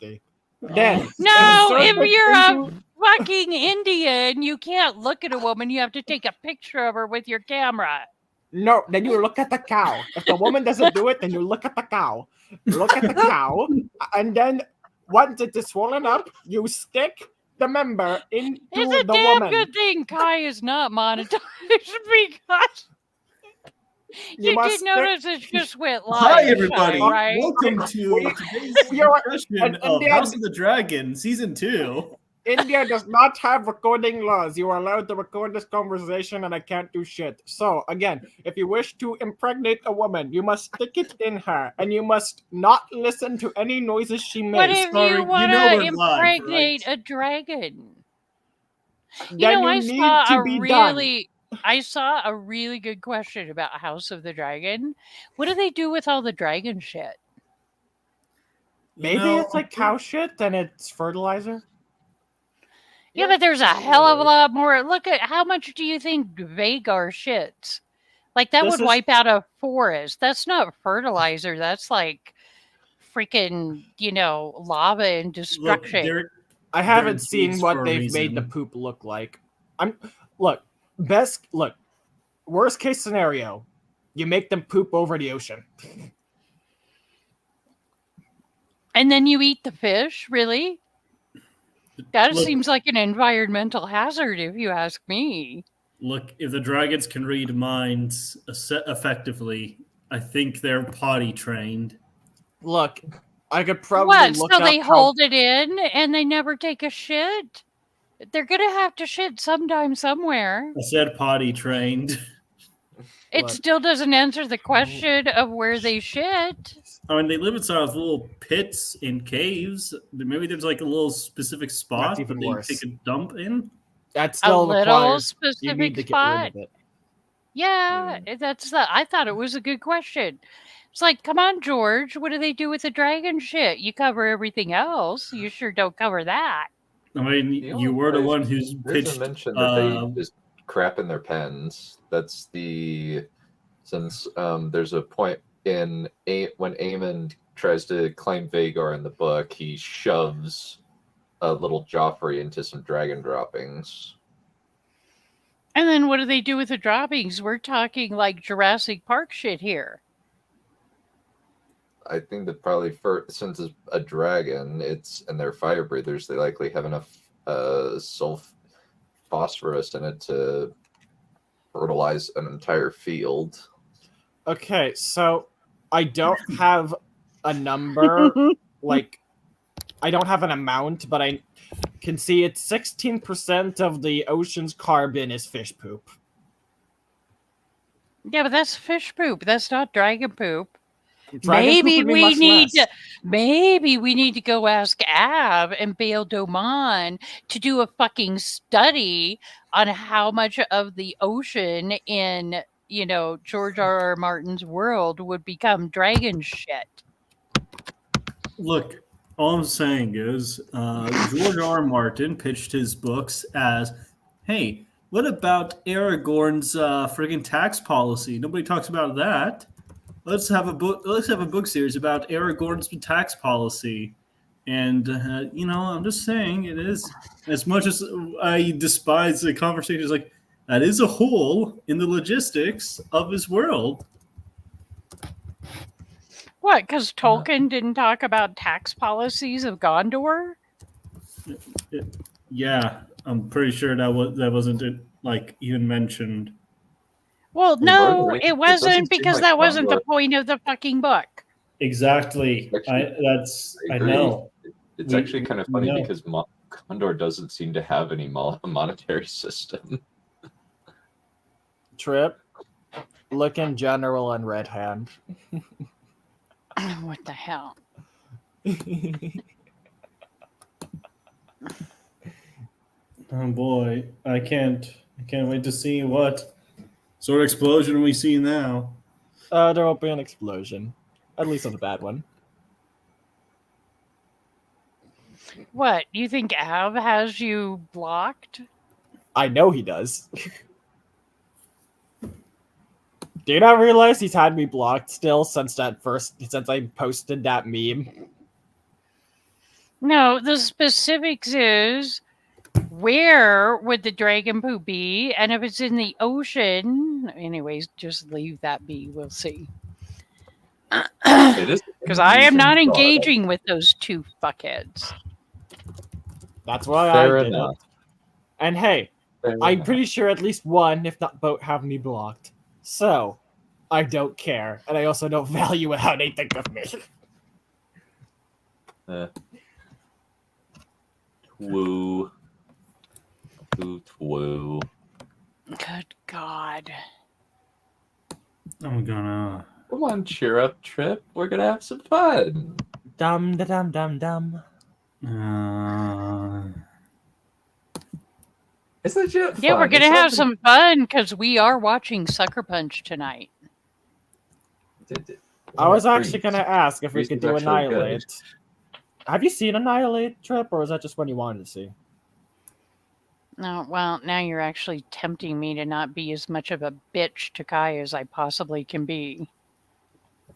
empty. Then No, insert if the you're a into- fucking Indian, you can't look at a woman. You have to take a picture of her with your camera. No, then you look at the cow. If the woman doesn't do it, then you look at the cow. Look at the cow, and then once it is swollen up, you stick the member into It's a the damn woman. good thing Kai is not monetized because you must did stick- notice it just went live. Hi, everybody. Right? Welcome to today's You're- discussion and of India- House of the Dragon, Season 2. India does not have recording laws. You are allowed to record this conversation, and I can't do shit. So, again, if you wish to impregnate a woman, you must stick it in her, and you must not listen to any noises she makes. What if sorry, you you want know to we're live, impregnate right? a dragon? Then I need saw to a be I saw a really good question about House of the Dragon. What do they do with all the dragon shit? Maybe it's like cow shit, and it's fertilizer. Yeah, but there's a hell of a lot more. Look at how much do you think Vagar shits? Like that This would is- wipe out a forest. That's not fertilizer. That's like freaking, lava and Look, destruction. I haven't They're seen beasts what for a they've made the reason. poop look like. Worst case scenario, you make them poop over the ocean. And then you eat the fish, really? That Look- seems like an environmental hazard, if you ask me. Look, if the dragons can read minds effectively, I think they're potty trained. Look, I could probably What? look So up they how- hold it in and they never take a shit? They're gonna have to shit sometime somewhere. I said potty trained. It What? still doesn't answer the question of where they shit. I mean, they live inside of little pits in caves. Maybe there's like a little specific spot that even they worse. take a dump in. That A still little requires you need specific to get spot. rid of it. Yeah, I thought it was a good question. It's like, come on, George, what do they do with the dragon shit? You cover everything else. You sure don't cover that. I mean, The you only were the place- one who's There's pitched. a mention that they just crap in their pens. That's since there's a point when Aemon tries to claim Vagar in the book, he shoves a little Joffrey into some dragon droppings. And then what do they do with the droppings? We're talking like Jurassic Park shit here. I think that probably since it's a dragon, and they're fire breathers, they likely have enough phosphorus in it to fertilize an entire field. Okay, so I don't have a number, I don't have an amount, but I can see it's 16% of the ocean's carbon is fish poop. Yeah, but that's fish poop. That's not dragon poop. Dragon poop Maybe would be we much need less. to. Maybe we need to go ask Av and Bail Doman to do a fucking study on how much of the ocean in George R.R. Martin's world would become dragon shit. Look, all I'm saying is George R. Martin pitched his books as, hey, what about Aragorn's friggin' tax policy? Nobody talks about that. Let's have a book series about Aragorn's tax policy. And I'm just saying, it is, as much as I despise the conversations, like that is a hole in the logistics of his world. What? Because Tolkien didn't talk about tax policies of Gondor? Yeah, I'm pretty sure that wasn't even mentioned. Well, Hey, no, Margaret, it it wasn't doesn't seem because like that wasn't the Gondor- point of the fucking book. Exactly. Actually, I agree. know. It's We- actually kind of we funny know. because Gondor doesn't seem to have any monetary system. Trip, look in general on Red Hand. What the hell? Oh boy, I can't wait to see what sort of explosion we see now. There will be an explosion. At least not a bad one. What? You think Av has you blocked? I know he does. Do you not realize he's had me blocked still since I posted that meme? No, the specifics is where would the dragon poo be? And if it's in the ocean, anyways, just leave that be. We'll see. It is Because I am not amusing thought. engaging with those two fuckheads. That's why Fair I did enough. it. And hey, Fair I'm enough. pretty sure at least one, if not both, have me blocked. So, I don't care. And I also don't value how they think of me. Woo. Woo. Good God. I'm gonna. Come on, cheer up, Trip. We're gonna have some fun. Dum da dum dum dum. It's legit fun. Yeah, we're going to It's have not some fun because we are watching Sucker Punch tonight. I was actually going to ask if we Freeze could is do actually Annihilate. Have you seen Annihilate, Trip, or is that just one you wanted to see? No, well, now you're actually tempting me to not be as much of a bitch to Kai as I possibly can be.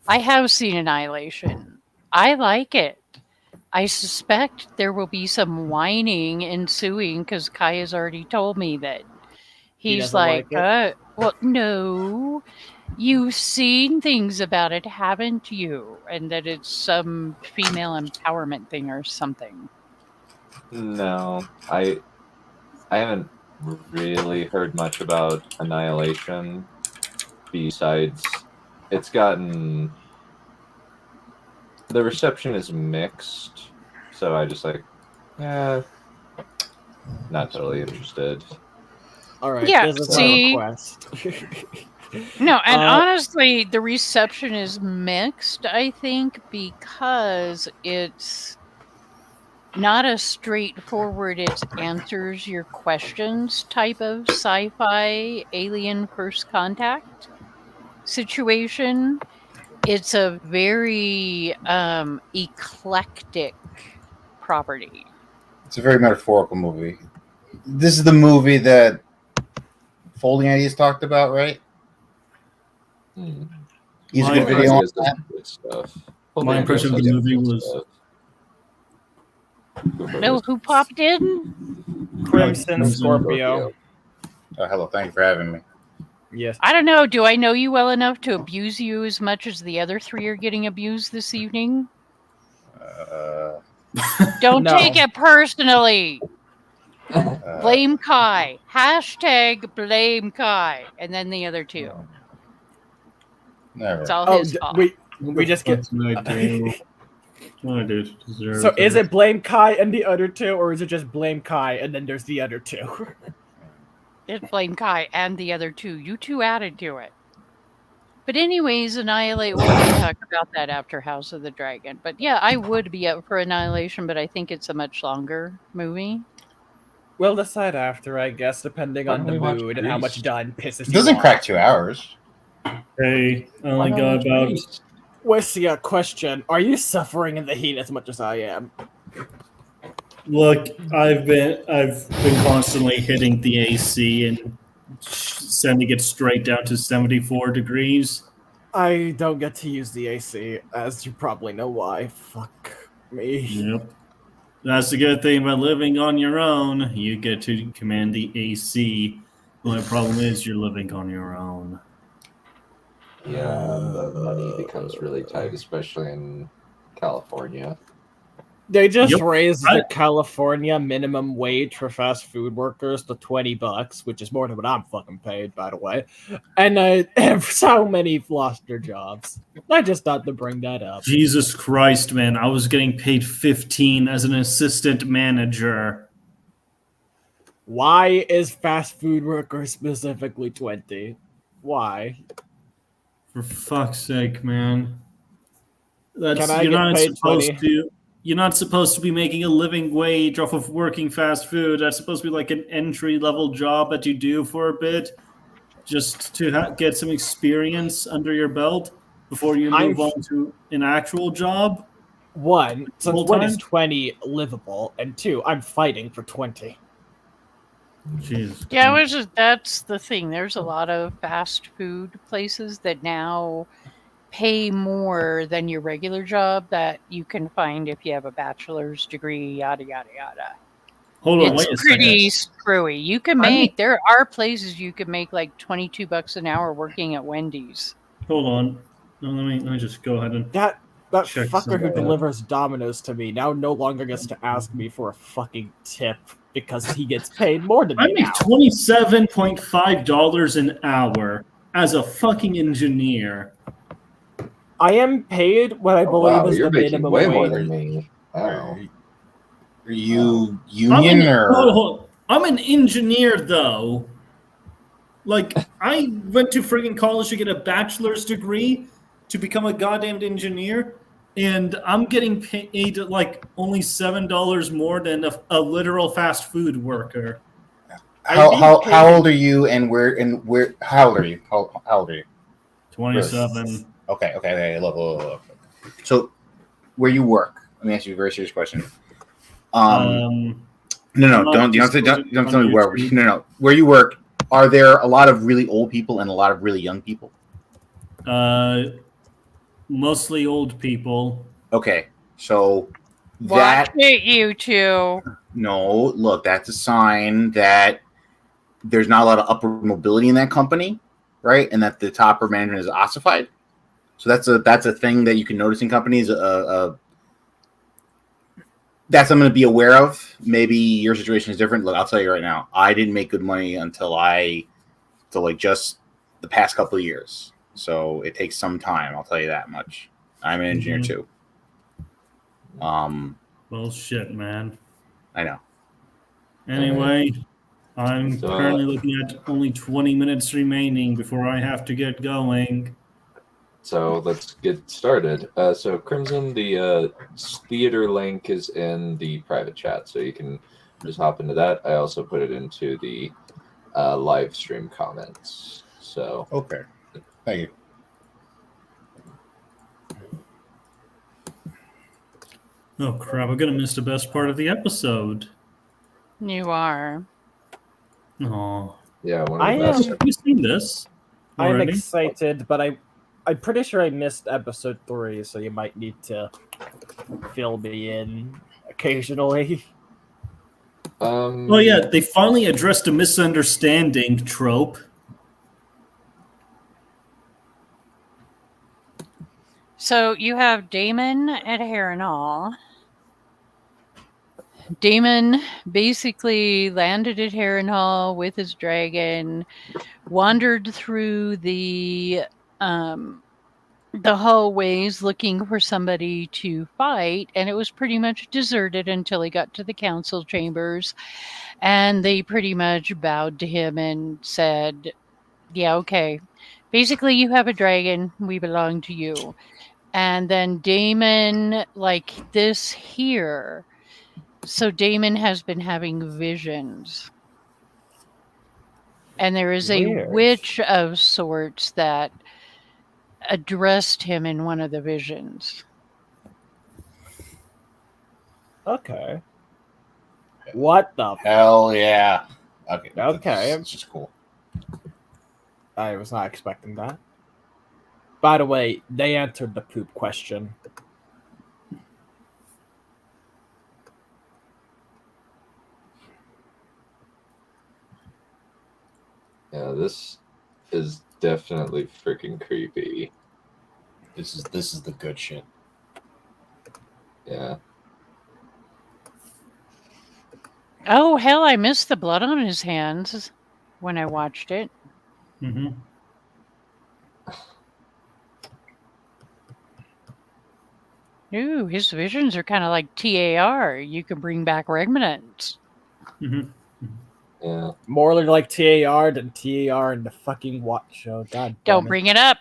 I have seen Annihilation. I like it. I suspect there will be some whining ensuing because Kai has already told me that he's doesn't like it? well, no, you've seen things about it, haven't you? And that it's some female empowerment thing or something. No, I haven't really heard much about Annihilation. Besides, it's gotten the reception is mixed, so I just not totally interested. All right. Yeah, this is see? my request. No, and honestly, the reception is mixed, I think, because it's not a straightforward, it answers your questions type of sci-fi alien first contact situation. It's a very eclectic property. It's a very metaphorical movie. This is the movie that Folding Ideas talked about, right? He's a My good video on Ideas does that. good stuff. My impression of the movie was No, who popped in? Crimson Scorpio. Oh, hello. Thank you for having me. Yes. I don't know. Do I know you well enough to abuse you as much as the other three are getting abused this evening? Don't No. take it personally. Uh, Blame Kai. Hashtag blame Kai. And then the other two. Never. It's all Oh, his fault. we just get. What I do deserve So is it blame Kai and the other two, or is it just blame Kai and then there's the other two? It's blame Kai and the other two. You two added to it. But anyways, Annihilate, we'll talk about that after House of the Dragon. But yeah, I would be up for Annihilation, but I think it's a much longer movie. We'll decide after, I guess, depending Why on don't the we watch mood and how much Grease? done pisses It you doesn't off. crack 2 hours. Hey, I only got about. Wesley, a question. Are you suffering in the heat as much as I am? Look, I've been constantly hitting the AC and sending it straight down to 74 degrees. I don't get to use the AC, as you probably know why. Fuck me. Yep. That's the good thing about living on your own. You get to command the AC. The only problem is you're living on your own. Yeah, the money becomes really tight, especially in California. They just Yep. raised the California minimum wage for fast food workers to $20, which is more than what I'm fucking paid, by the way. And so many lost their jobs. I just thought to bring that up. Jesus Christ, man. I was getting paid 15 as an assistant manager. Why is fast food worker specifically 20? Why? For fuck's sake, man. Can I You're get not paid supposed 20? to. You're not supposed to be making a living wage off of working fast food. That's supposed to be like an entry-level job that you do for a bit, just to get some experience under your belt before you move on to an actual job. One, since Full when is time? 20 livable? And two, I'm fighting for 20. Jeez. Yeah, that's the thing. There's a lot of fast food places that now pay more than your regular job that you can find if you have a bachelor's degree, yada, yada, yada. Hold on, It's wait a pretty second. screwy. You can make, there are places you can make like $22 an hour working at Wendy's. Hold on. No, let me just go ahead and That check fucker who something. delivers Domino's to me now no longer gets to ask me for a fucking tip because he gets paid more than I me make now. $27.5 an hour as a fucking engineer. I am paid what I Oh, believe wow, is you're the making minimum way wage. more than me. Wow. Are you union or? I'm an engineer, though. Like, I went to friggin' college to get a bachelor's degree to become a goddamn engineer, and I'm getting paid like only $7 more than a literal fast food worker. How old are you, and where? How old are you? How old are you? 27. Okay. Look. So, where you work? Let me ask you a very serious question. No, don't tell me where. No. Where you work? Are there a lot of really old people and a lot of really young people? Mostly old people. Okay, so Watch it, you two. No, look, that's a sign that there's not a lot of upward mobility in that company, right? And that the top management is ossified. So that's a thing that you can notice in companies. That's something to be aware of. Maybe your situation is different. Look, I'll tell you right now, I didn't make good money until like just the past couple of years. So it takes some time. I'll tell you that much. I'm an engineer too. Well, shit, man. I know. Anyway, I'm currently looking at only 20 minutes remaining before I have to get going. So let's get started. So Crimson, the theater link is in the private chat, so you can just hop into that. I also put it into the live stream comments. So okay, thank you. Oh crap! I'm gonna miss the best part of the episode. You are. Oh yeah, one of the best. Have you seen this? I'm already? excited, but I'm pretty sure I missed episode 3, so you might need to fill me in occasionally. Oh yeah, they finally addressed a misunderstanding trope. So you have Damon at Harrenhal. Damon basically landed at Harrenhal with his dragon, wandered through the hallways looking for somebody to fight, and it was pretty much deserted until he got to the council chambers, and they pretty much bowed to him and said, yeah, okay, basically you have a dragon, we belong to you. And then Damon, like this here, so Damon has been having visions. And there is a witch of sorts that addressed him in one of the visions. Okay. What the hell yeah. Okay. Okay. It's just cool. I was not expecting that. By the way, they answered the poop question. Yeah, this is definitely freaking creepy. This is the good shit. Yeah. Oh, hell, I missed the blood on his hands when I watched it. Mm-hmm. Ooh, his visions are kind of like TAR. You can bring back remnants. Mm-hmm. Yeah. More like TAR than TAR in the fucking Watch show. God Don't bring it up.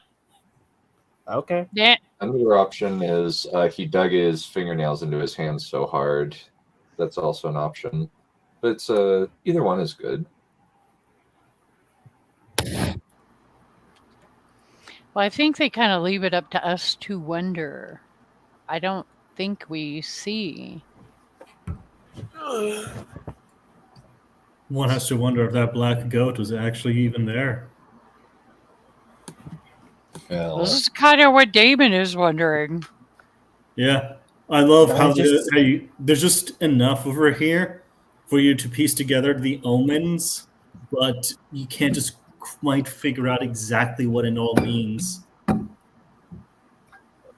Okay. Yeah. Another option is he dug his fingernails into his hands so hard. That's also an option. But it's either one is good. Well, I think they kind of leave it up to us to wonder. I don't think we see. One has to wonder if that black goat was actually even there. Phil. This is kind of what Damon is wondering. Yeah, I love Can I how just- there's just enough over here for you to piece together the omens, but you can't just quite figure out exactly what it all means.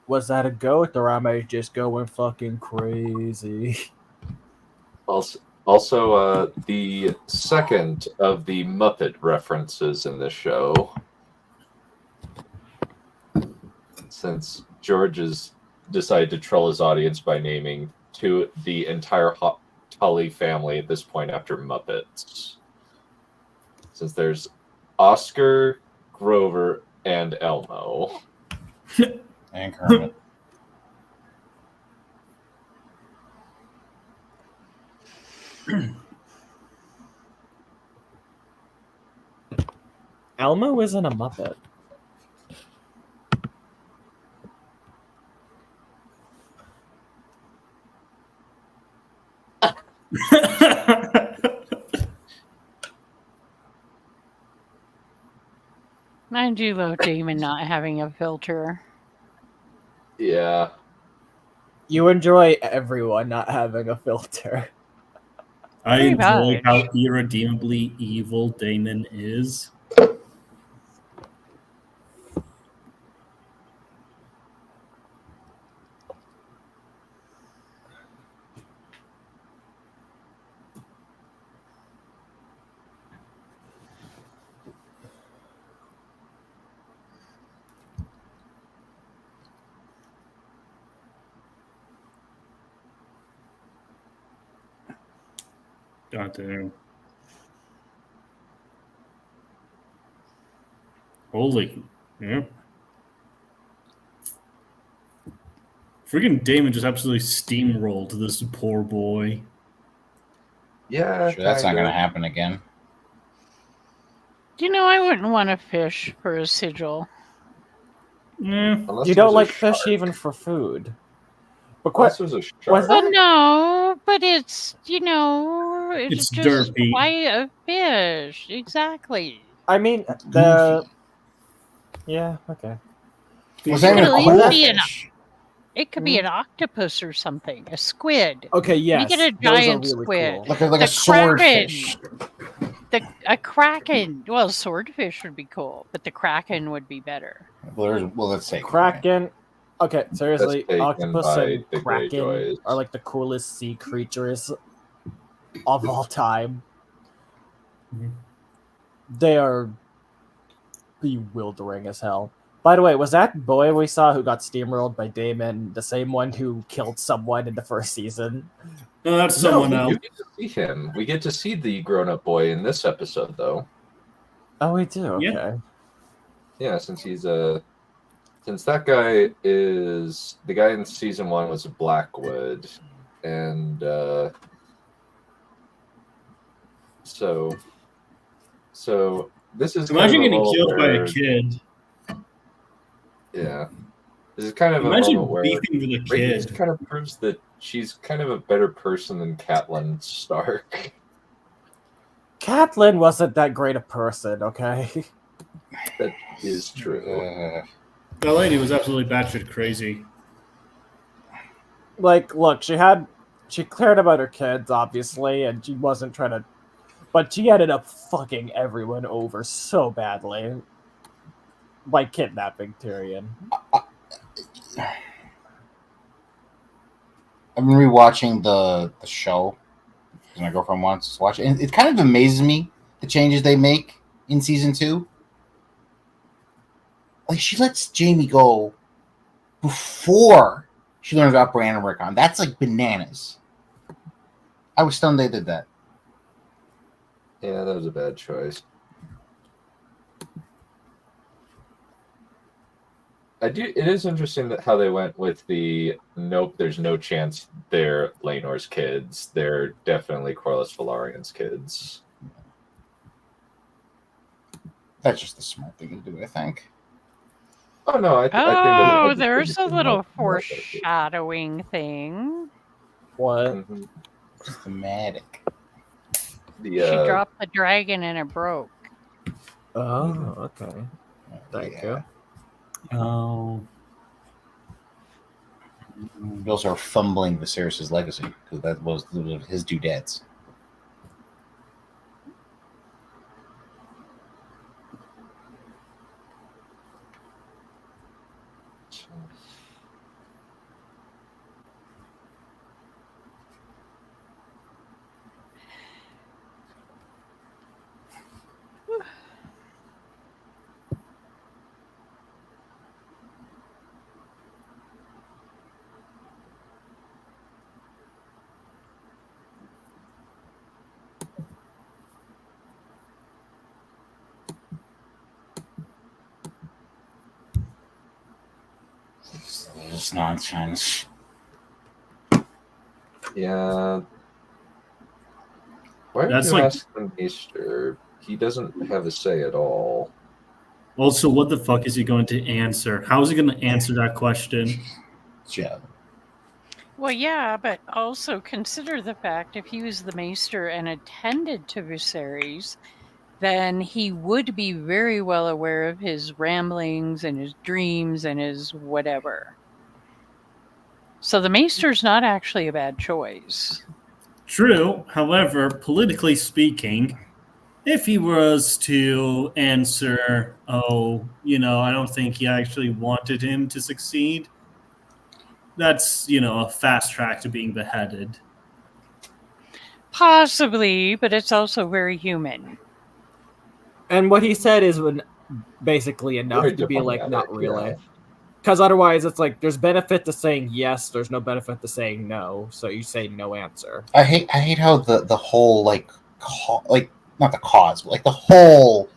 Was that a goat, or am I just going fucking crazy? Also, the second of the Muppet references in this show, since George has decided to troll his audience by naming to the entire Tully family at this point after Muppets. Since there's Oscar, Grover, and Elmo. And Kermit. Elmo isn't a Muppet. I do love Damon not having a filter. Yeah. You enjoy everyone not having a filter. I Pretty enjoy much. how irredeemably evil Damon is. God damn. Holy. Yeah. Freaking Damon just absolutely steamrolled this poor boy. Yeah. Sure, that's not kinda. going to happen again. You know, I wouldn't want to fish for a sigil. Yeah. Unless You there's don't a like fish shark. even for food. But Unless there's a was shark. that- Well, no, but it's, it's It's just derpy. why a fish. Exactly. I mean, yeah, okay. Was It that could even at a least cool be fish? It could be an octopus or something, a squid. Okay, yes. get a those are giant really squid. cool. Like a The swordfish. A kraken. Well, swordfish would be cool, but the kraken would be better. Well, let's say Kraken. Okay, seriously, taken octopus by and the kraken Greyjoys. are like the coolest sea creatures of all time. Mhm. They are bewildering as hell. By the way, was that boy we saw who got steamrolled by Damon the same one who killed someone in the first season? No, that's someone we else. do get to see him. We get to see the grown-up boy in this episode, though. Oh, we do. Okay. Yeah. Yeah, since that guy is the guy in season 1 was Blackwood, and so this is Imagine kind of a getting moment killed by where- a kid. Yeah, this is kind of a Imagine moment where beefing with a Rhaenys kid. kind of proves that she's kind of a better person than Catelyn Stark. Catelyn wasn't that great a person, okay? That is true. That lady was absolutely batshit crazy. Like, look, she cared about her kids, obviously, and she wasn't trying to, but she ended up fucking everyone over so badly by kidnapping Tyrion. I've been rewatching the show because my girlfriend wants to watch it. And it kind of amazes me the changes they make in season 2. Like, she lets Jamie go before she learns about Bran and Rickon. That's like bananas. I was stunned they did that. Yeah, that was a bad choice. It is interesting that how they went with the nope. There's no chance they're Laenor's kids. They're definitely Corlys Velarion's kids. That's just the smart thing to do, I think. Oh no! I think Oh, that there's a little foreshadowing. foreshadowing thing. What? Thematic. She dropped the dragon and it broke. Oh, okay. Thank you. Oh. We also are fumbling Viserys' legacy because that was his doodads. It's nonsense. Yeah. Why That's did you like- ask the Maester? He doesn't have a say at all. Also, what the fuck is he going to answer? How is he going to answer that question? Yeah. Well, yeah, but also consider the fact if he was the Maester and attended to Viserys, then he would be very well aware of his ramblings and his dreams and his whatever. So the Maester's not actually a bad choice. True. However, politically speaking, if he was to answer, I don't think he actually wanted him to succeed, that's, a fast track to being beheaded. Possibly, but it's also very human. And what he said is basically enough Very to be like, not diplomatic, really. yeah. Because otherwise, it's like there's benefit to saying yes, there's no benefit to saying no. So you say no answer. I hate how the whole not the cause, but the whole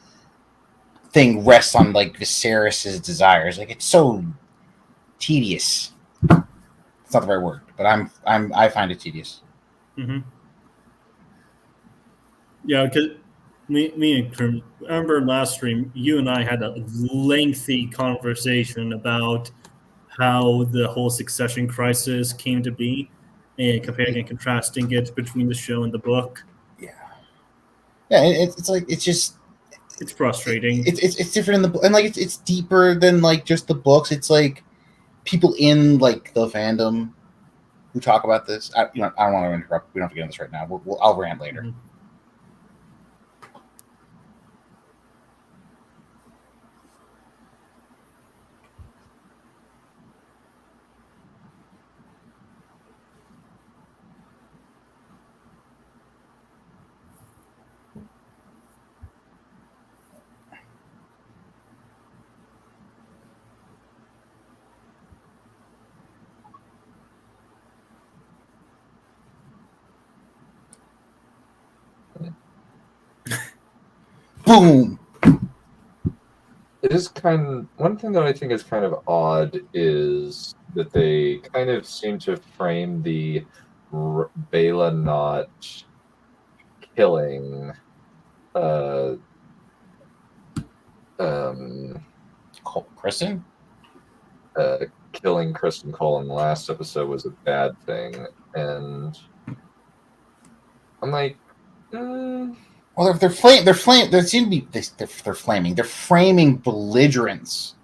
thing rests on Viserys' desires. It's so tedious. It's not the right word, but I find it tedious. Mm-hmm. Yeah, because me and Krim, remember last stream, you and I had a lengthy conversation about how the whole succession crisis came to be, and comparing and contrasting it between the show and the book. Yeah, it's frustrating. It's different in the book, and it's deeper than just the books. It's people in the fandom who talk about this. I don't want to interrupt. We don't have to get into this right now. I'll rant later. Mm-hmm. Boom. It is one thing that I think is kind of odd is that they kind of seem to frame the Bela not killing Kristen? Killing Kristen Cole in the last episode was a bad thing, and I'm like, Well, they're flaming They're framing belligerence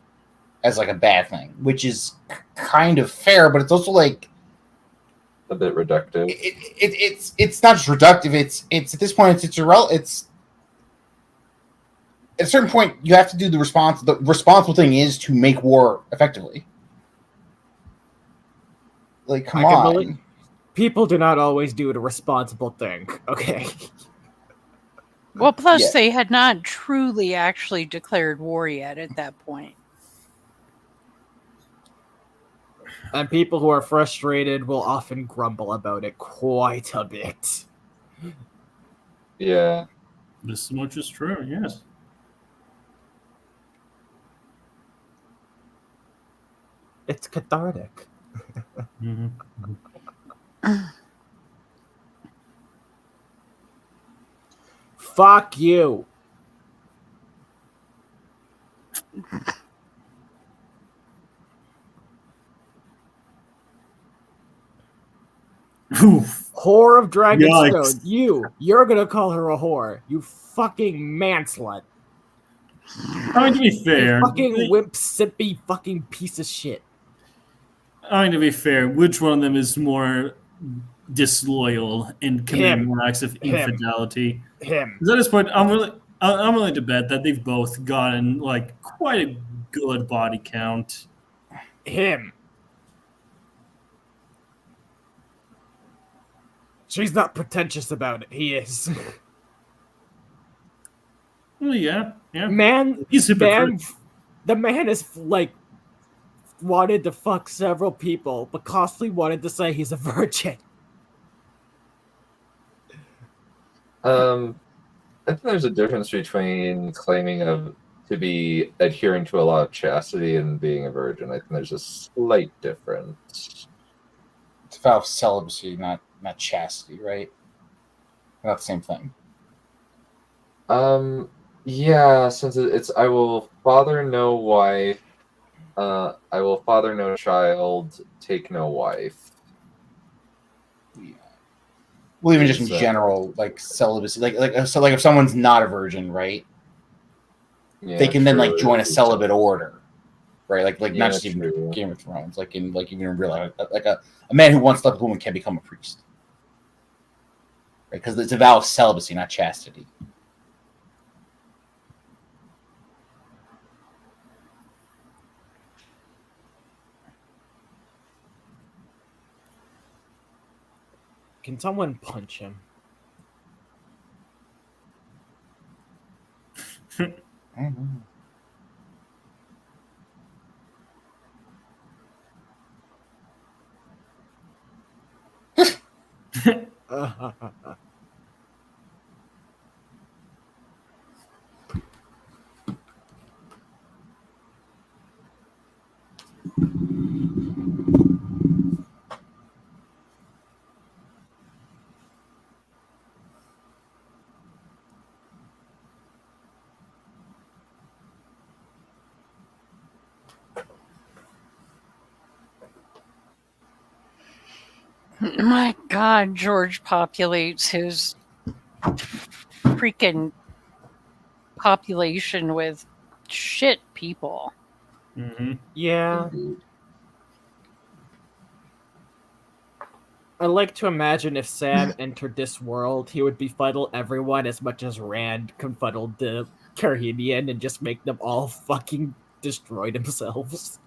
as a bad thing, which is kind of fair, but it's also a bit reductive. It's not just reductive. It's at this point it's irrelevant. It's at a certain point you have to do the responsible thing is to make war effectively. Come on. People do not always do the responsible thing. Okay. Well, plus they had not truly actually declared war yet at that point. And people who are frustrated will often grumble about it quite a bit. Yeah. This much is true, yes. It's cathartic. Mm-hmm. Fuck you. Whore of Dragonstone. You're gonna call her a whore. You fucking manslut. I mean, to be fair, Fucking wimp, sippy, fucking piece of shit. I mean, to be fair, which one of them is more disloyal and committing more acts of infidelity? Him. Because at this point, I'm willing to bet that they've both gotten like quite a good body count. Him. She's not pretentious about it. He is. Well, yeah. Man, He's hypocrite. The man is like wanted to fuck several people, but constantly wanted to say he's a virgin. I think there's a difference between claiming to be adhering to a law of chastity and being a virgin. I think there's a slight difference. It's a vow of celibacy, not chastity, right? Not the same thing. Yeah, since it's I will father no wife, I will father no child, take no wife. Yeah. Well, even just in general, like celibacy, like if someone's not a virgin, right? Yeah, they can then like join a celibate order, right? Like not just even true. Game of Thrones, like even in real life, like a man who once slept with a woman can become a priest, right? Because it's a vow of celibacy, not chastity. Can someone punch him? I don't know. My God, George populates his freaking population with shit people. Mm-hmm. Yeah. I like to imagine if Sam entered this world, he would befuddle everyone as much as Rand confuddled the Perion and just make them all fucking destroy themselves.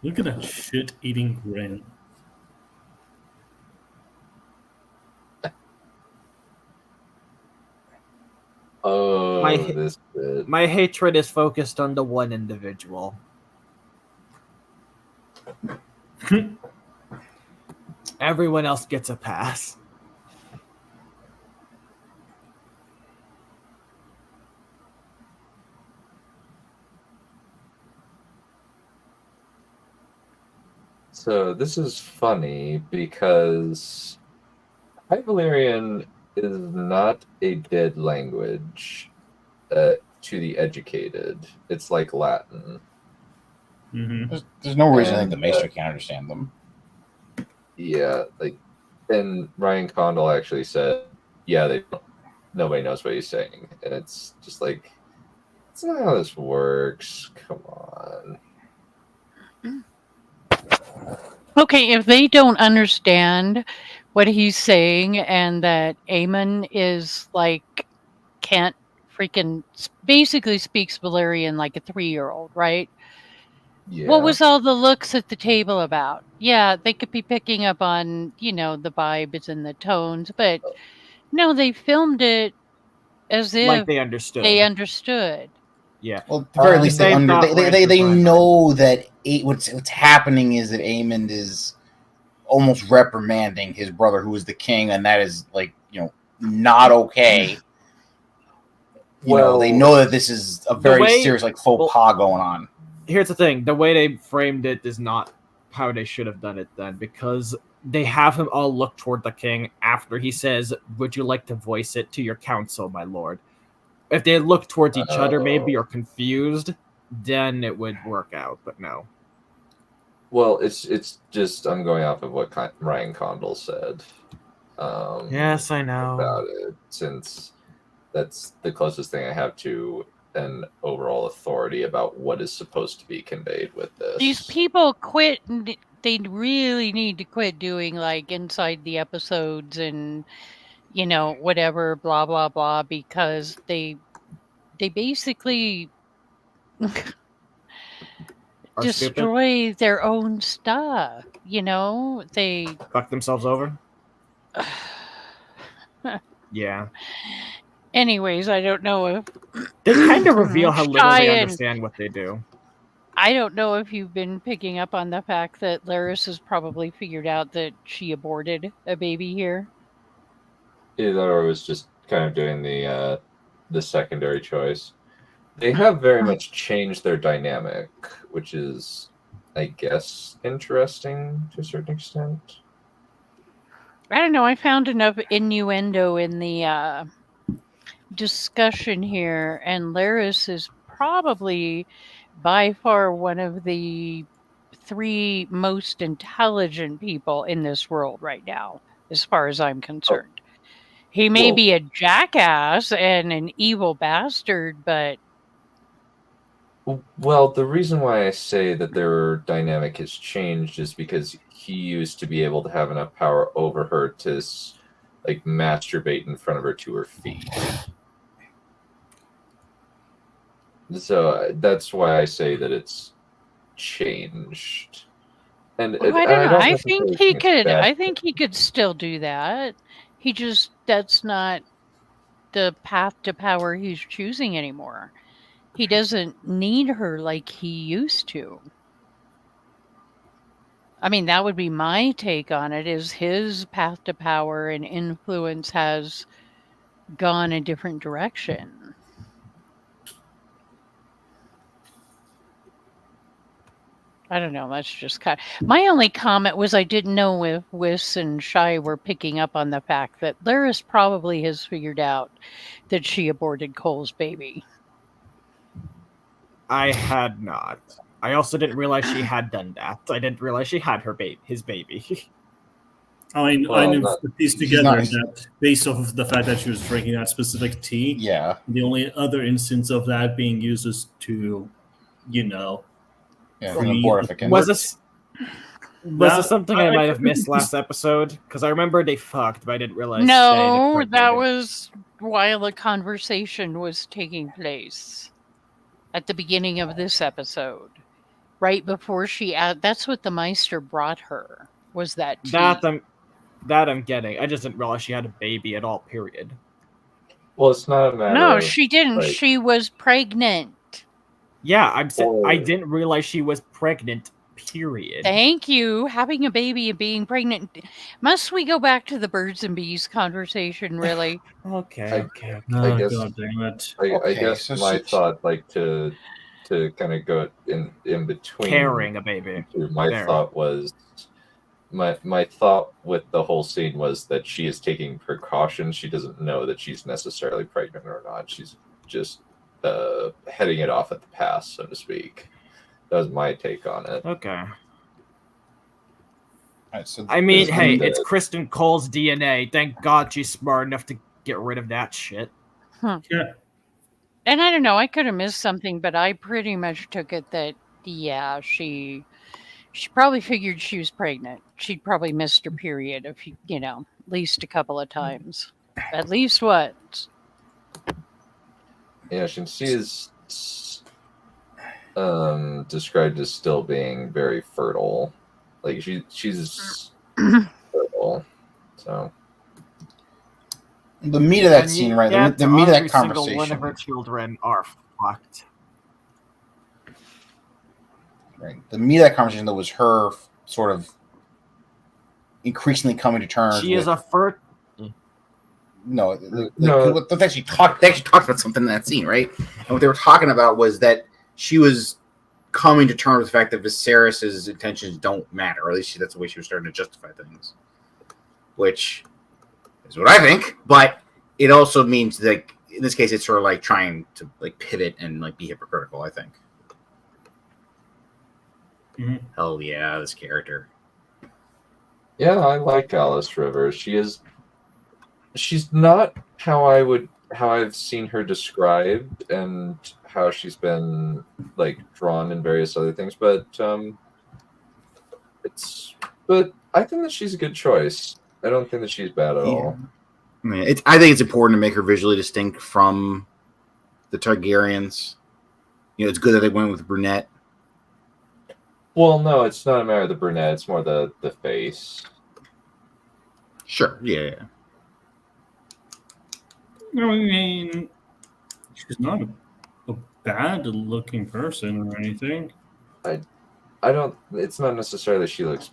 Look at that shit-eating grin. Oh, this bit. My hatred is focused on the one individual. Everyone else gets a pass. So this is funny because High Valyrian is not a dead language to the educated. It's like Latin. Mm-hmm. There's no reason I think the Maester can't understand them. Yeah, like, and Ryan Condal actually said, yeah, nobody knows what he's saying. And it's just like, that's not how this works. Come on. Okay, if they don't understand what he's saying and that Aemon is like, can't freaking basically speaks Valyrian like a 3-year-old, right? Yeah. What was all the looks at the table about? Yeah, they could be picking up on, the vibes and the tones, but no, they filmed it as if Like they understood. Yeah. Well, at the very least, they know that what's happening is that Aemond is almost reprimanding his brother, who is the king, and that is not okay. They know that this is a very serious faux pas going on. Here's the thing: the way they framed it is not how they should have done it then, because they have him all look toward the king after he says, "Would you like to voice it to your council, my lord?" If they look towards each other, maybe, or confused, then it would work out. But no. Well, it's just I'm going off of what Ryan Condal said. Yes, I know about it, since that's the closest thing I have to an overall authority about what is supposed to be conveyed with this. These people quit. They really need to quit doing inside the episodes and whatever, blah blah blah, because they basically destroy their own stuff. They fuck themselves over. Yeah. Anyways, I don't know if they kind of reveal how little they understand what they do. I don't know if you've been picking up on the fact that Laris has probably figured out that she aborted a baby here. Either was just kind of doing the secondary choice. They have very much changed their dynamic, which is, I guess, interesting to a certain extent. I don't know. I found enough innuendo in the discussion here, and Laris is probably by far one of the 3 most intelligent people in this world right now, as far as I'm concerned. He may be a jackass and an evil bastard, but... Well, the reason why I say that their dynamic has changed is because he used to be able to have enough power over her to masturbate in front of her to her feet. So that's why I say that it's changed. And I don't know. I think he could. I think he could still do that. That's not the path to power he's choosing anymore. He doesn't need her like he used to. I mean, that would be my take on it, is his path to power and influence has gone a different direction. I don't know. That's just kind of... My only comment was I didn't know if Wiss and Shai were picking up on the fact that Laris probably has figured out that she aborted Cole's baby. I had not. I also didn't realize she had done that. I didn't realize she had his baby. I knew the piece together that based off of the fact that she was drinking that specific tea. Yeah. The only other instance of that being used is to, Was this something I might have missed last episode? Because I remember they fucked, but I didn't realize. No, that was while the conversation was taking place at the beginning of this episode, right before that's what the Meister brought her. Was that tea. That I'm getting. I just didn't realize she had a baby at all. Period. Well, it's not a matter. No, she didn't. She was pregnant. Yeah, I didn't realize she was pregnant, period. Thank you. Having a baby and being pregnant. Must we go back to the birds and bees conversation, really? Okay. I guess, God damn it. I guess my thought, to kind of go in between... Carrying a baby. My thought was... My thought with the whole scene was that she is taking precautions. She doesn't know that she's necessarily pregnant or not. She's just... heading it off at the pass, so to speak. That was my take on it. Okay. Right, so I mean, hey, it's Kristen Cole's DNA. Thank God she's smart enough to get rid of that shit. Huh. Yeah. And I don't know, I could have missed something, but I pretty much took it that, yeah, she probably figured she was pregnant. She'd probably missed her period, at least a couple of times. At least what? Yeah, she is described as still being very fertile. She's fertile. So the meat of that scene, right? The meat of that conversation. Single one of her children are fucked. Right. The meat of that conversation, though, was her sort of increasingly coming to terms. She is a first. No, No. they actually talked about something in that scene, right? And what they were talking about was that she was coming to terms with the fact that Viserys's intentions don't matter, or at least that's the way she was starting to justify things. Which is what I think, but it also means that in this case, it's sort of like trying to like pivot and like be hypocritical. I think. Mhm. Hell yeah, this character. Yeah, I like Alice Rivers. She's not how I've seen her described and how she's been like drawn in various other things, but I think that she's a good choice. I don't think that she's bad at all. I mean, I think it's important to make her visually distinct from the Targaryens. You know, it's good that they went with brunette. Well, no, it's not a matter of the brunette, it's more the face. Sure, yeah. I mean, she's not a bad-looking person or anything. I don't. It's not necessarily she looks.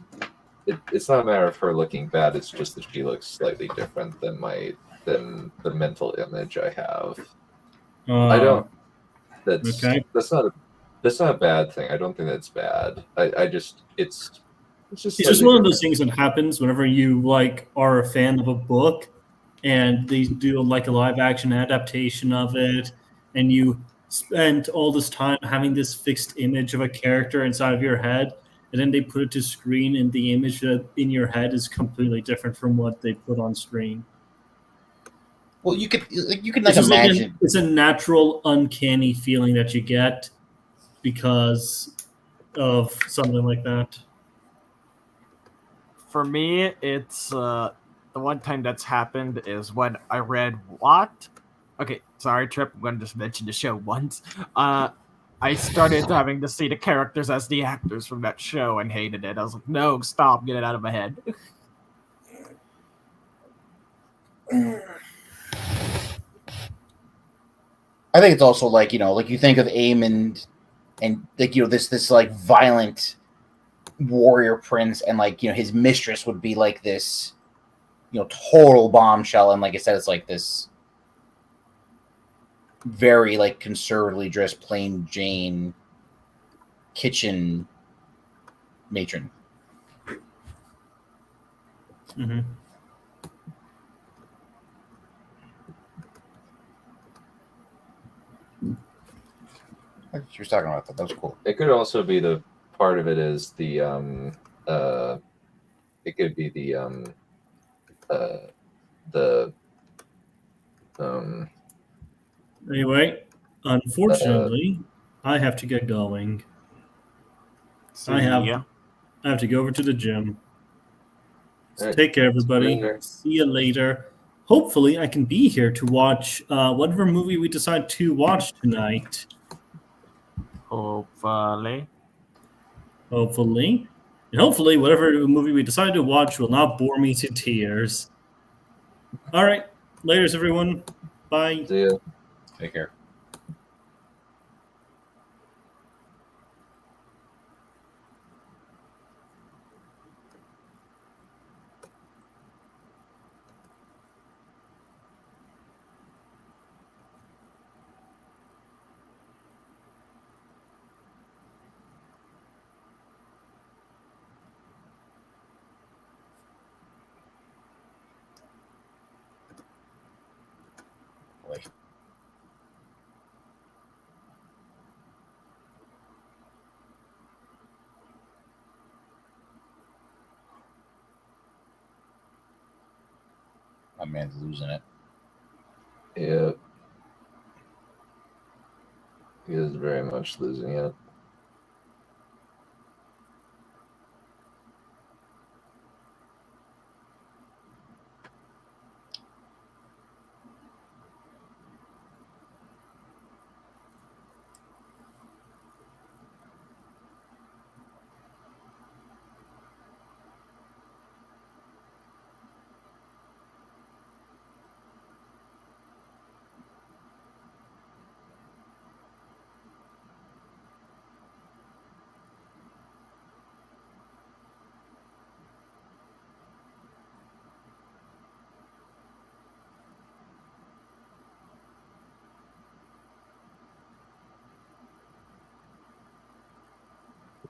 It's not a matter of her looking bad. It's just that she looks slightly different than the mental image I have. I don't. That's not a bad thing. I don't think that's bad. It's just one of those things that happens whenever you like are a fan of a book, and they do like a live action adaptation of it, and you spent all this time having this fixed image of a character inside of your head, and then they put it to screen, and the image that in your head is completely different from what they put on screen. Well, you could like imagine. It's a natural, uncanny feeling that you get because of something like that. For me, it's the one time that's happened is when I read what? Okay, sorry, Trip. I'm going to just mention the show once. I started having to see the characters as the actors from that show and hated it. I was like, no, stop, get it out of my head. I think it's also like, you know, like you think of Aemond and like, you know, this like violent warrior prince, and like, you know, his mistress would be like this, you know, total bombshell, and like I said, it's like this very like conservatively dressed plain Jane kitchen matron. Mm-hmm. She was talking about that. That was cool. It could also be the part of it is the it could be the Anyway, unfortunately, I have to get going. I have to go over to the gym. So Right. take care, everybody. See you later. Hopefully, I can be here to watch whatever movie we decide to watch tonight. Hopefully. And hopefully, whatever movie we decide to watch will not bore me to tears. All right. Laters, everyone. Bye. See ya. Take care. My man's losing it. Yeah. He is very much losing it.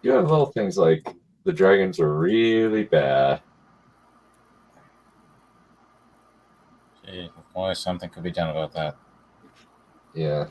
You have little things like the dragons are really bad. Gee, boy, something could be done about that. Yeah.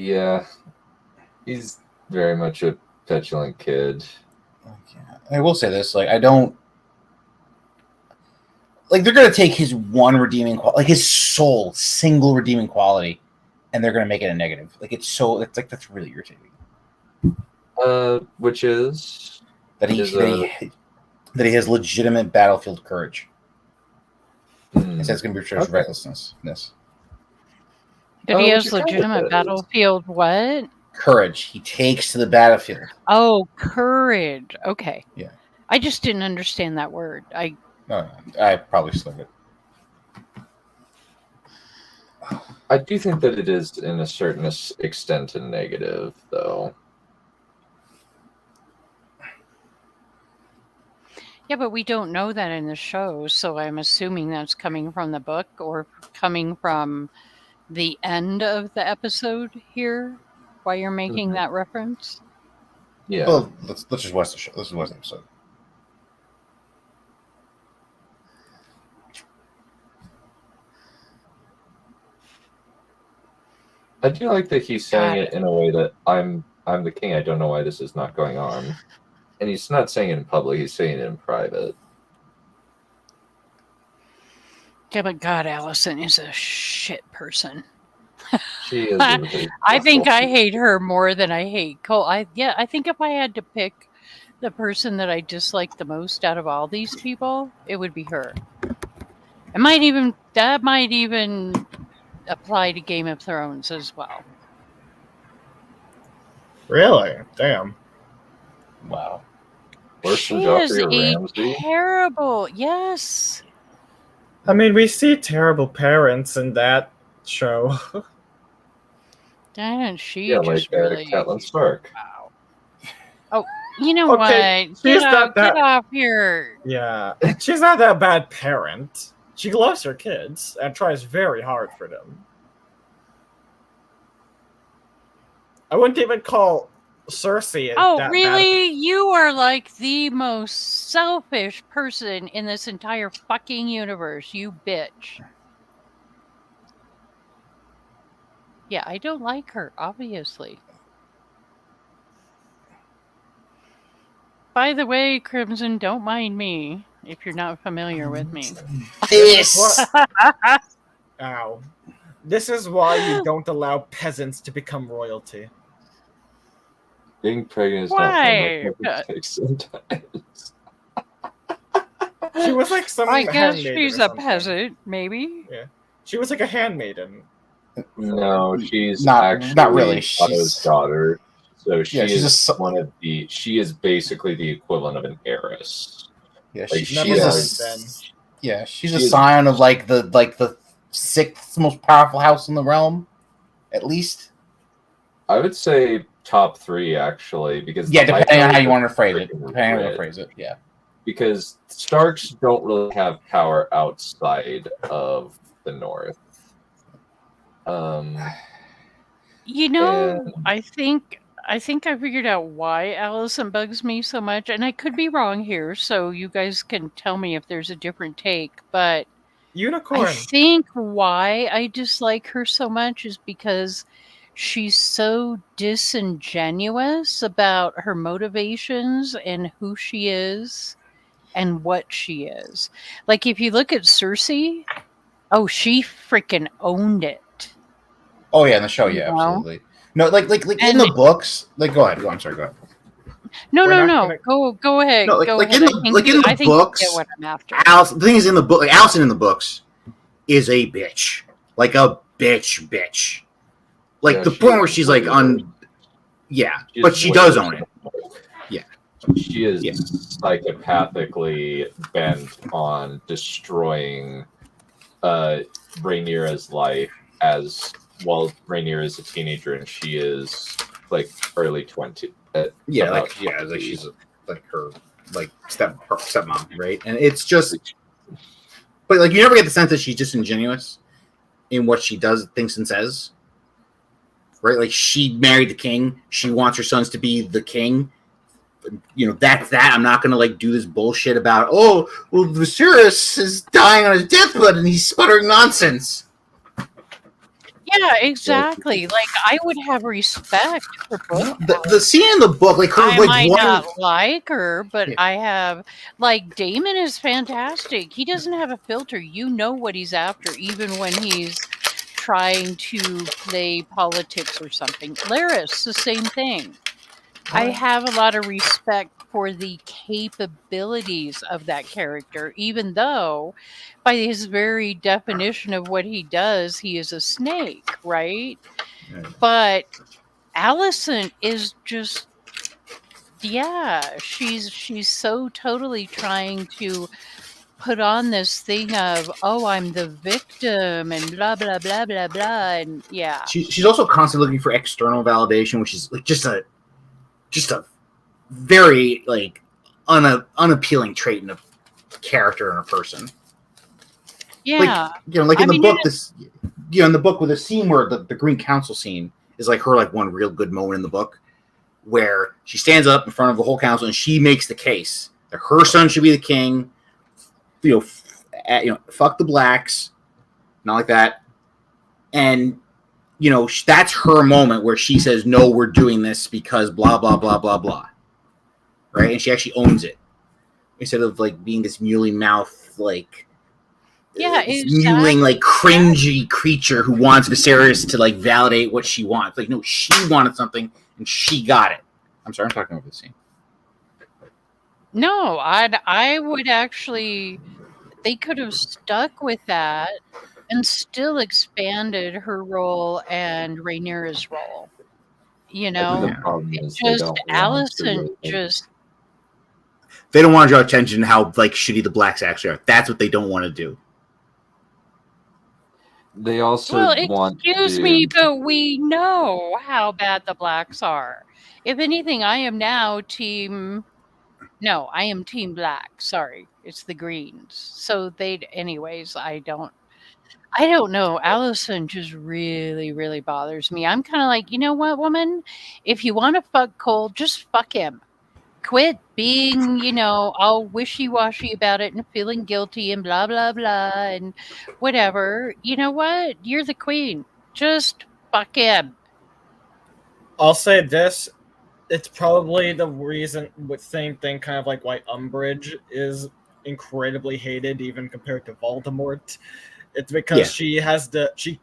Yeah, he's very much a petulant kid. I will say this: like, I don't like they're gonna take his one redeeming quality, like his sole single redeeming quality, and they're gonna make it a negative. Like, it's like that's really irritating. Which is That he has legitimate battlefield courage. Instead, it's gonna be just recklessness. But he has legitimate battlefield what? Courage. He takes to the battlefield. Oh, courage. Okay. Yeah. I just didn't understand that word. I probably slid it. I do think that it is, in a certain extent, a negative, though. Yeah, but we don't know that in the show, so I'm assuming that's coming from the book or coming from the end of the episode here. Why you're making that reference? Yeah. Well, let's just watch the show. Let's watch the episode. I do like that he's saying it in a way that I'm the king. I don't know why this is not going on. And he's not saying it in public. He's saying it in private. Yeah, but God, Allison is a shit person. She is. I think I hate her more than I hate Cole. I think if I had to pick the person that I dislike the most out of all these people, it would be her. That might even apply to Game of Thrones as well. Really? Damn. Wow. Worse than She Joffrey is or Ramsay? terrible. Yes. I mean, we see terrible parents in that show. And she Yeah, just like really... Catelyn Stark. Wow. Oh, you know what? Get off here. Yeah, she's not that bad parent. She loves her kids and tries very hard for them. I wouldn't even call Cersei that really? bad. You are like the most selfish person in this entire fucking universe, you bitch. Yeah, I don't like her, obviously. By the way, Crimson, don't mind me if you're not familiar with me. Ow. This is why you don't allow peasants to become royalty. Being pregnant is Why? not fun like it sometimes. She was like some I guess handmaiden she's or a something. peasant, maybe. Yeah, she was like a handmaiden. No, she's not really. Otto's daughter. So she she's is she is basically the equivalent of an heiress. Yeah, Like, she's a scion of like the sixth most powerful house in the realm, at least. I would say top 3 actually, because depending on how you want to phrase it. Yeah, because Starks don't really have power outside of the North. I think I figured out why Allison bugs me so much, and I could be wrong here, so you guys can tell me if there's a different take, but Unicorn. I think why I dislike her so much is because she's so disingenuous about her motivations and who she is and what she is. Like, if you look at Cersei, she freaking owned it. Oh yeah, in the show, yeah, absolutely. No, like in the books. Like, go ahead. I'm sorry. Go ahead. No. Go ahead. No, go like ahead. in the books. You get what I'm after. The thing is, in the book, like Allison in the books is a bitch, like a bitch. Like the point where she's like but she does own it. Yeah, she is psychopathically bent on destroying Rhaenyra's life as well. Rhaenyra is a teenager and she is like early 20. Like she's like her stepmom, right? And it's just, but like you never get the sense that she's disingenuous in what she does, thinks, and says, right? Like she married the king, she wants her sons to be the king. That's that. I'm not gonna like do this bullshit about Viserys is dying on his deathbed and he's sputtering nonsense. Yeah, exactly. Like I would have respect for both. The scene in the book, like her, I like might not like her, but I have like Daemon is fantastic. He doesn't have a filter. You know what he's after, even when he's trying to play politics or something. Larys, the same thing. I have a lot of respect for the capabilities of that character, even though by his very definition of what he does, he is a snake, right? But Alicent is just, she's so totally trying to put on this thing of, I'm the victim and blah, blah, blah, blah, blah. And yeah. She's also constantly looking for external validation, which is like just a very like unappealing trait in a character and a person. Yeah, like in the book, in the book with a scene where the Green Council scene is like her like one real good moment in the book, where she stands up in front of the whole council and she makes the case that her son should be the king. Fuck the blacks, not like that, and. That's her moment where she says, no, we're doing this because blah, blah, blah, blah, blah. Right? And she actually owns it. Instead of, like, being this muley mouth, like... mewling, like, cringy creature who wants Viserys to, like, validate what she wants. Like, no, she wanted something, and she got it. I'm sorry, I'm talking over the scene. No, I would actually... They could have stuck with that and still expanded her role and Rhaenyra's role. It's just Alicent just... They don't want to draw attention to how like shitty the blacks actually are. That's what they don't want to do. They also want excuse me, but we know how bad the blacks are. If anything, I am now team... No, I am team black. Sorry, it's the greens. So anyways, I don't know. Alicent just really, really bothers me. I'm kind of like, you know what, woman? If you want to fuck Cole, just fuck him. Quit being, all wishy-washy about it and feeling guilty and blah, blah, blah and whatever. You know what? You're the queen. Just fuck him. I'll say this. It's probably the reason, with same thing, kind of like why Umbridge is incredibly hated, even compared to Voldemort. It's because she has she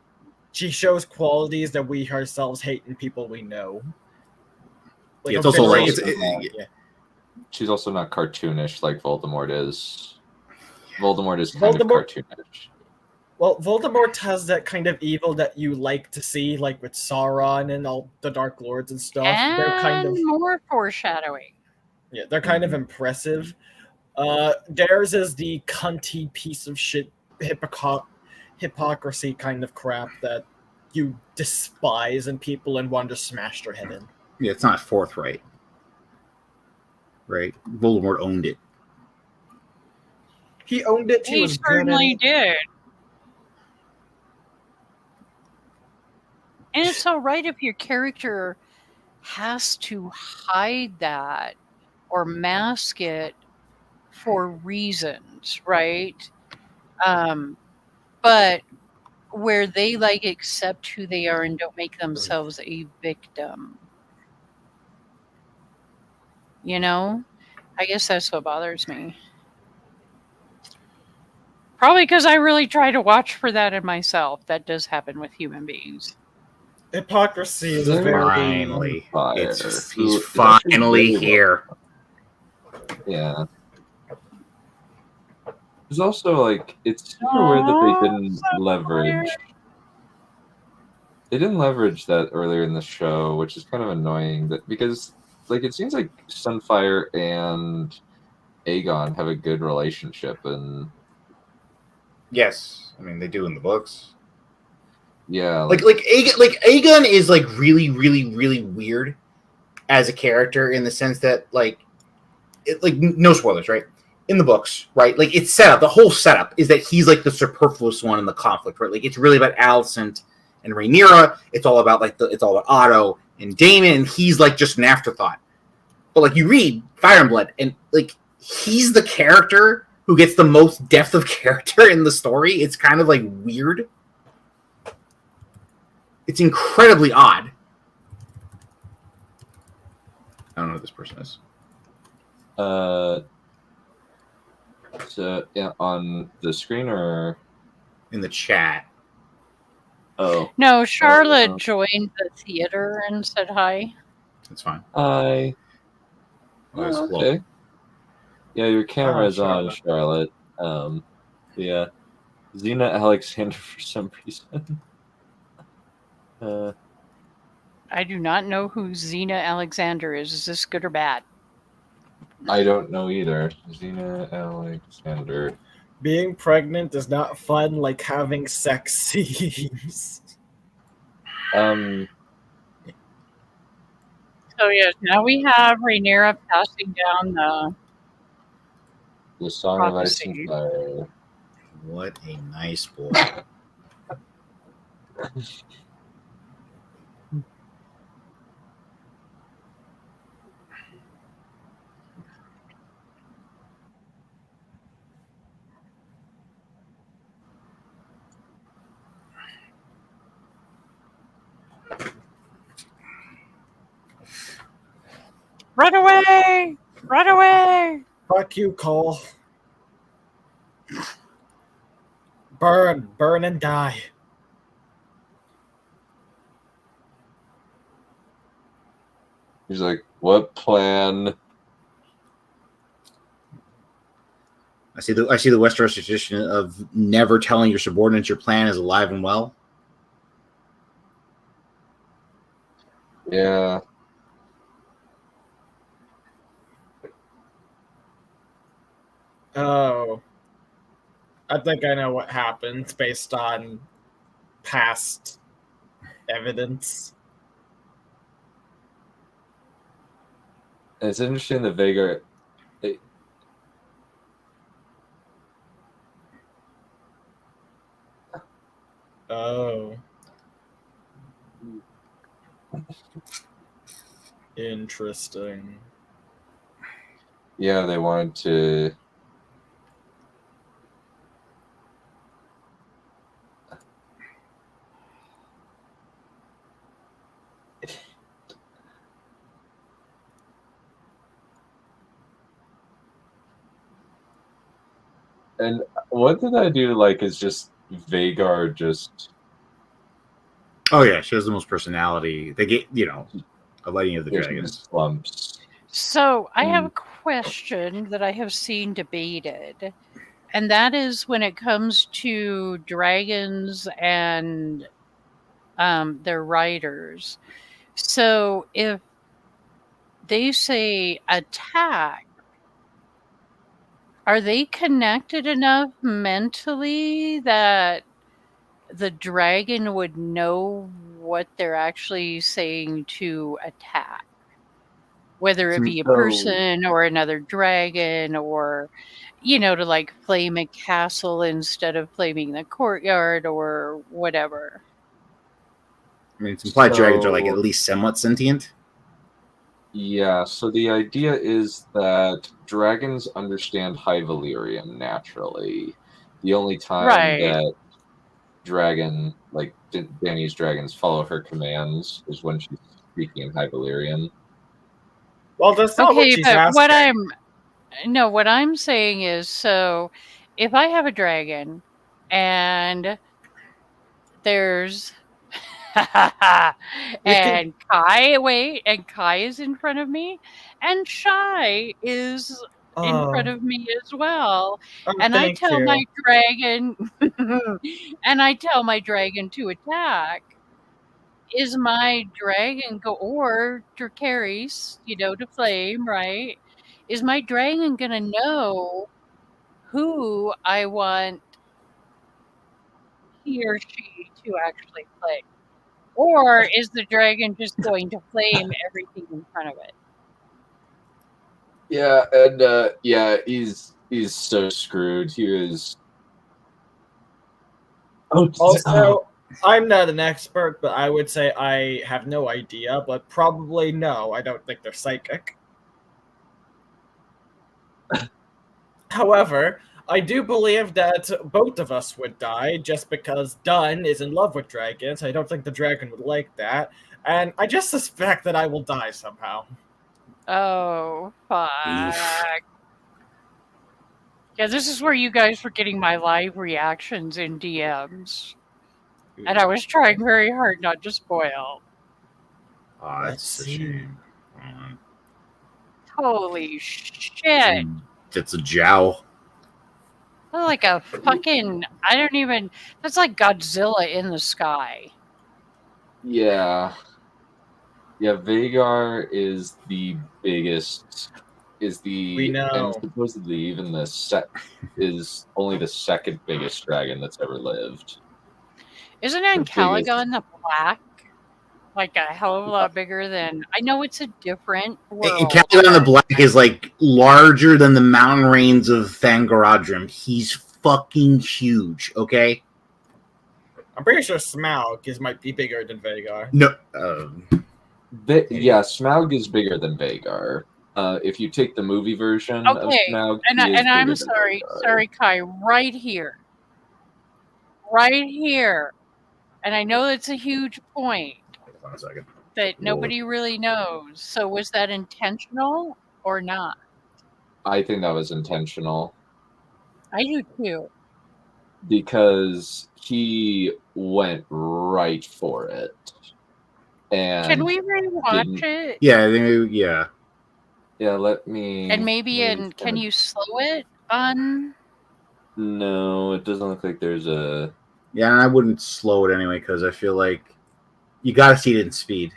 shows qualities that we ourselves hate in people we know. Like, it's also like she's also not cartoonish like Voldemort is. Voldemort is kind of cartoonish. Well, Voldemort has that kind of evil that you like to see, like with Sauron and all the Dark Lords and stuff. And they're kind of more foreshadowing. Yeah, they're kind of impressive. Theirs is the cunty piece of shit hypocrisy kind of crap that you despise in people and want to smash their head in. Yeah, it's not forthright. Right? Voldemort owned it. He owned it. He certainly did. And it's all right if your character has to hide that or mask it for reasons, right? But where they like accept who they are and don't make themselves a victim. I guess that's what bothers me. Probably because I really try to watch for that in myself. That does happen with human beings. Hypocrisy is finally. He's finally here. Yeah. There's also like it's super weird that they didn't leverage. They didn't leverage that earlier in the show, which is kind of annoying. Because like it seems like Sunfire and Aegon have a good relationship, and Yes, I mean they do in the books. Yeah, Like Aegon is like really, really, really weird as a character in the sense that like no spoilers, right? In the books, right? Like it's set up. The whole setup is that he's like the superfluous one in the conflict, right? Like it's really about Alicent and Rhaenyra. It's all about it's all about Otto and Daemon, and he's like just an afterthought. But like you read Fire and Blood, and like he's the character who gets the most depth of character in the story. It's kind of like weird. It's incredibly odd. I don't know who this person is. So yeah, on the screen or In the chat. oh No, Charlotte joined the theater and said hi. That's fine. hi. Oh, Okay. Yeah, your camera's on, Charlotte. Charlotte. Yeah. Xena Alexander for some reason. I do not know who Xena Alexander is. Is this good or bad? I don't know either. Xena Alexander. Being pregnant is not fun like having sex scenes. So yes, now we have Rhaenyra passing down The Song of Ice prophecy. and Fire. what a nice boy. Run away! Run away! Fuck you, Cole. Burn, burn and die. He's like, what plan? I see the Westeros tradition of never telling your subordinates your plan is alive and well. Yeah. Oh. I think I know what happens based on past evidence. It's interesting that Vhagar. Oh. Interesting. Yeah, they wanted to. And what did I do? Like, is just Vhagar just. Oh yeah, she has the most personality. They get a Lighting of the There's Dragons. slumps. So I have a question that I have seen debated, and that is when it comes to dragons and their riders. So if they say attack, are they connected enough mentally that the dragon would know what they're actually saying to attack? Whether it be a person or another dragon, or, to like flame a castle instead of flaming the courtyard or whatever. I mean, it's implied dragons are like at least somewhat sentient. Yeah, so the idea is that dragons understand High Valyrian naturally. The only time that Dany's dragons follow her commands is when she's speaking in High Valyrian. Well, that's not what she's asking. What I'm saying is, so if I have a dragon and there's and Kai is in front of me, and Shy is in front of me as well. And I tell my dragon and I tell my dragon to attack. Is my dragon or Dracarys, to flame, right? Is my dragon gonna know who I want he or she to actually play? Or is the dragon just going to flame everything in front of it? Yeah, and yeah, he's so screwed. He was. Also, I'm not an expert, but I would say I have no idea, but probably no. I don't think they're psychic. However, I do believe that both of us would die just because Dunn is in love with dragons. I don't think the dragon would like that. And I just suspect that I will die somehow. Oh, fuck. Yeah, this is where you guys were getting my live reactions in DMs. And I was trying very hard not to spoil. Oh, that's a shame. Holy shit. It's a jowl. Like a fucking, I don't even, that's like Godzilla in the sky. Yeah. Yeah, Vagar is the biggest, We know. and supposedly even is only the second biggest dragon that's ever lived. Isn't Ancalagon the black? Like a hell of a lot bigger than, I know it's a different world. Ancalagon the Black is like larger than the mountain range of Thangarodrim. He's fucking huge, okay? I'm pretty sure Smaug might be bigger than Vagar. No. Yeah, Smaug is bigger than Vagar. If you take the movie version of Smaug, and I'm sorry, Kai, right here. Right here. And I know that's a huge point. Hold on a second. That nobody really knows. So was that intentional or not? I think that was intentional. I do too. Because he went right for it. And can we rewatch it? Yeah, yeah. Yeah, let me. And can you slow it on? No, it doesn't look like there's a. Yeah, and I wouldn't slow it anyway because I feel like you got to see it in speed.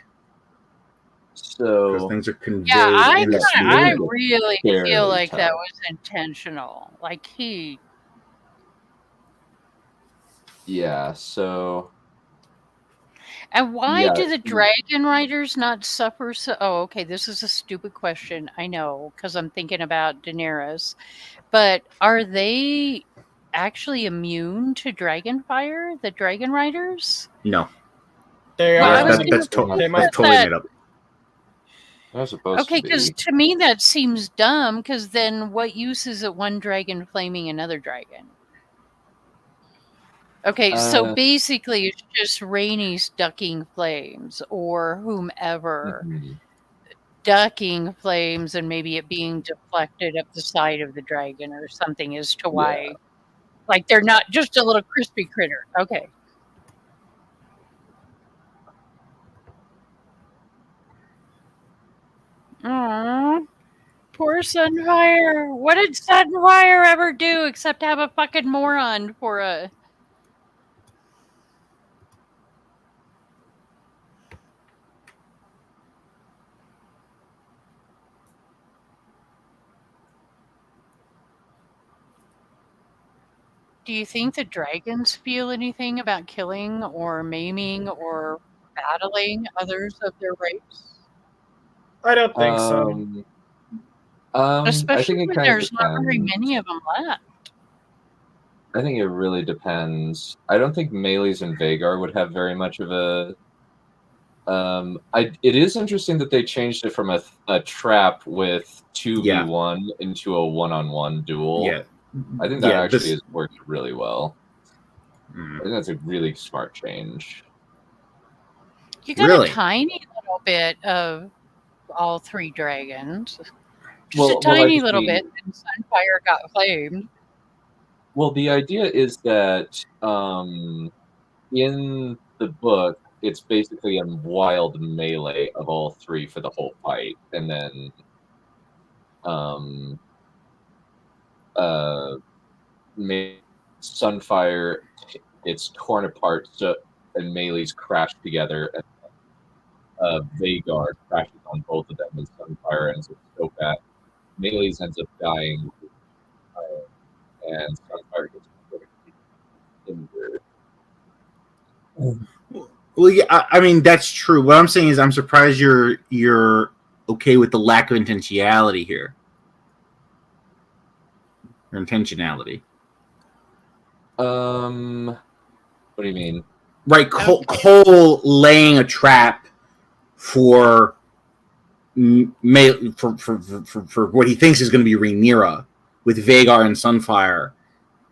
So because things are conveyed. Yeah, I speed. really feel like that was intentional. Like he. Yeah. So. And why do the dragon riders not suffer? Oh, okay. This is a stupid question. I know, because I'm thinking about Daenerys. But are they actually immune to dragon fire? The dragon riders? No. They are. That's totally made up. That's supposed okay, to be. because to me that seems dumb. Because then, what use is it one dragon flaming another dragon? Okay, so basically it's just Rhaenys ducking flames or whomever ducking flames and maybe it being deflected up the side of the dragon or something as to why, like they're not just a little crispy critter. Okay. Aww. Poor Sunfire. What did Sunfire ever do except have a fucking moron for a... Do you think the dragons feel anything about killing or maiming or battling others of their race? I don't think so. Especially I think when there's not very many of them left. I think it really depends. I don't think Melees and Vagar would have very much of a... it is interesting that they changed it from a trap with 2v1 into a one-on-one duel. Yeah. I think that actually has worked really well. I think that's a really smart change. You got a tiny little bit of all three dragons. Just a tiny little bit, and Sunfire got flamed. Well, the idea is that in the book, it's basically a wild melee of all three for the whole fight, and then Sunfire gets torn apart, and Melees crash together, and Vagar crashes on both of them, and Sunfire ends up so bad. Melees ends up dying, and Sunfire gets injured. Well, yeah, I mean that's true. What I'm saying is, I'm surprised you're okay with the lack of intentionality here. Or intentionality. What do you mean? Right, Cole laying a trap for for what he thinks is going to be Rhaenyra with Vhagar and Sunfire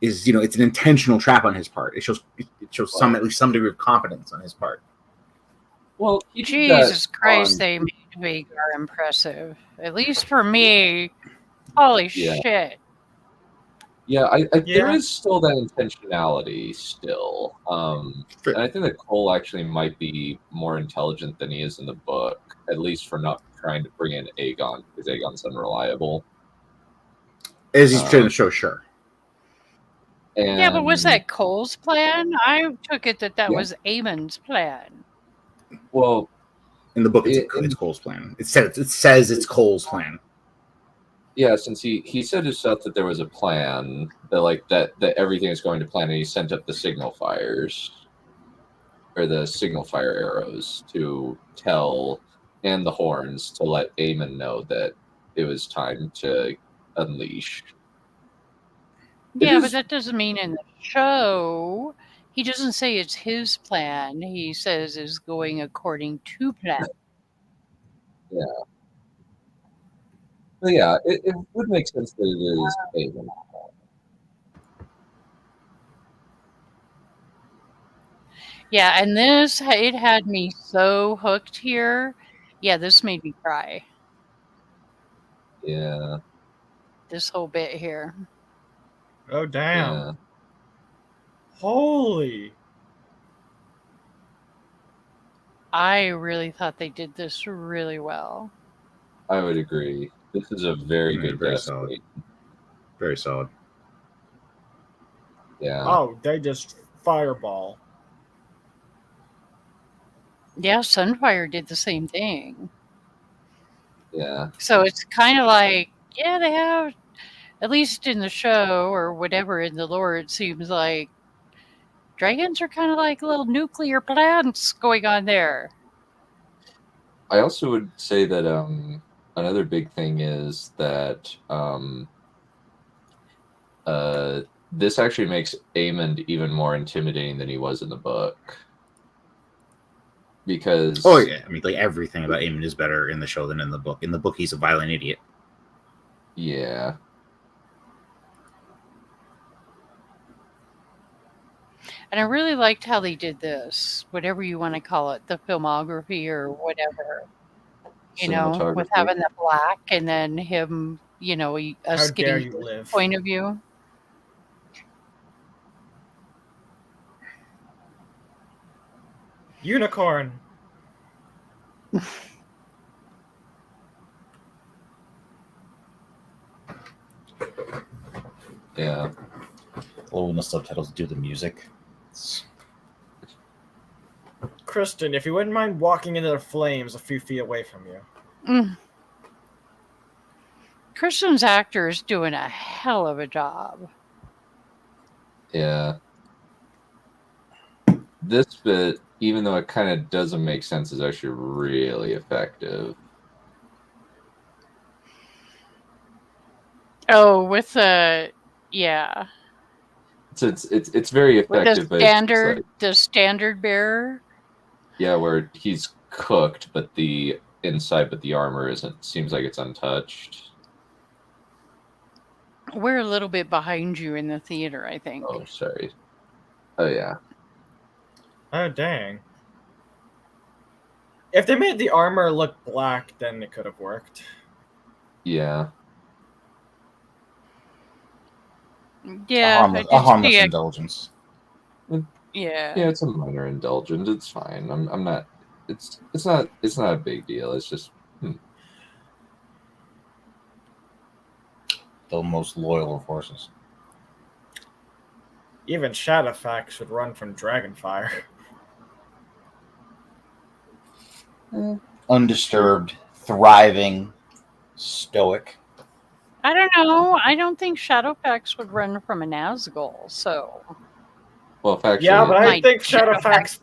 is, it's an intentional trap on his part. It shows at least some degree of competence on his part. Well, Jesus Christ, they made Vhagar impressive. At least for me. Holy shit. Yeah, there is still that intentionality still. And I think that Cole actually might be more intelligent than he is in the book, at least for not trying to bring in Aegon, because Aegon's unreliable. As he's trying to show, sure. Yeah, but was that Cole's plan? I took it that was Aemon's plan. Well, in the book, it's Cole's plan. It says it's Cole's plan. Yeah, since he said himself that there was a plan, that everything is going to plan, and he sent up the signal fires, or the signal fire arrows to tell, and the horns to let Aemon know that it was time to unleash. Yeah, but that doesn't mean in the show he doesn't say it's his plan. He says it's going according to plan. Yeah. But yeah, it would make sense that it is Aemon. Yeah, and it had me so hooked here. Yeah, this made me cry. Yeah. This whole bit here. Oh, damn. Yeah. Holy. I really thought they did this really well. I would agree. This is a very good very death solid. scene. Very solid. Yeah. Oh, they just fireball. Yeah, Sunfire did the same thing. Yeah. So it's kind of like, yeah, they have, at least in the show or whatever in the lore, it seems like dragons are kind of like little nuclear plants going on there. I also would say that another big thing is that this actually makes Aemond even more intimidating than he was in the book. Because I mean, like, everything about Aemon is better in the show than in the book. In the book, he's a violent idiot. Yeah. And I really liked how they did this, whatever you want to call it, the filmography or whatever. With having the black and then him, us getting his point of view. Unicorn. Yeah. When the subtitles do the music. Kristen, if you wouldn't mind walking into the flames a few feet away from you. Kristen's actor is doing a hell of a job. Yeah. This bit, even though it kind of doesn't make sense, is actually really effective. Oh, with the yeah. It's very effective. With the standard bearer. Yeah, where he's cooked, but the armor seems like it's untouched. We're a little bit behind you in the theater, I think. Oh, sorry. Oh, yeah. Oh, dang. If they made the armor look black, then it could have worked. Yeah. Yeah. A harmless indulgence. Yeah. Yeah, it's a minor indulgence. It's fine. I'm not. It's not a big deal. It's just. The most loyal of horses. Even Shadowfax should run from Dragonfire. Undisturbed, thriving, stoic. I don't know. I don't think Shadowfax would run from a Nazgul, so. Well, factually, Yeah, but I Might think Shadowfax.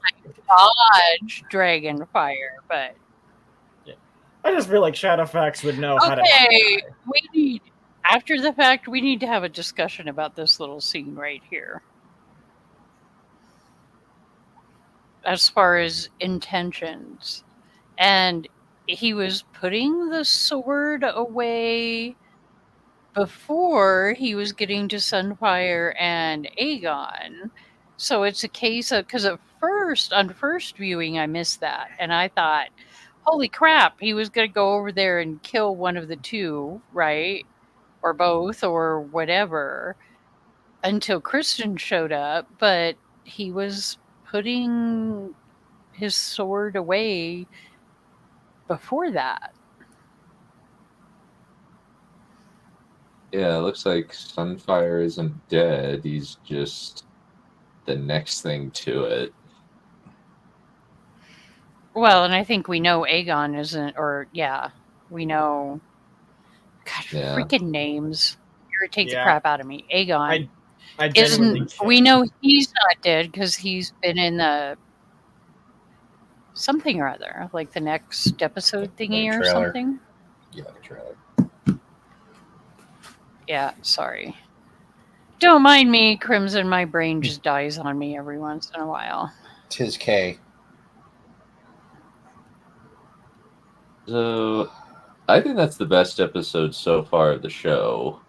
dodge Dragonfire, but I just feel like Shadowfax would know how to. okay. After the fact, we need to have a discussion about this little scene right here. As far as intentions. And he was putting the sword away before he was getting to Sunfire and Aegon. So it's a case of, because on first viewing, I missed that. And I thought, holy crap, he was going to go over there and kill one of the two, right? Or both, or whatever, until Kristen showed up. But he was putting his sword away before that. yeah, it looks like Sunfire isn't dead. He's just the next thing to it. Well, and I think we know Aegon isn't, or yeah, we know. God, Yeah. freaking names irritate the Yeah. crap out of me. Aegon I genuinely isn't. can't. We know he's not dead because he's been in the something or other, like the next episode thingy or trailer. something. Yeah, the trailer. Yeah, sorry. Don't mind me, Crimson. My brain just dies on me every once in a while. Tis K. So, I think that's the best episode so far of the show.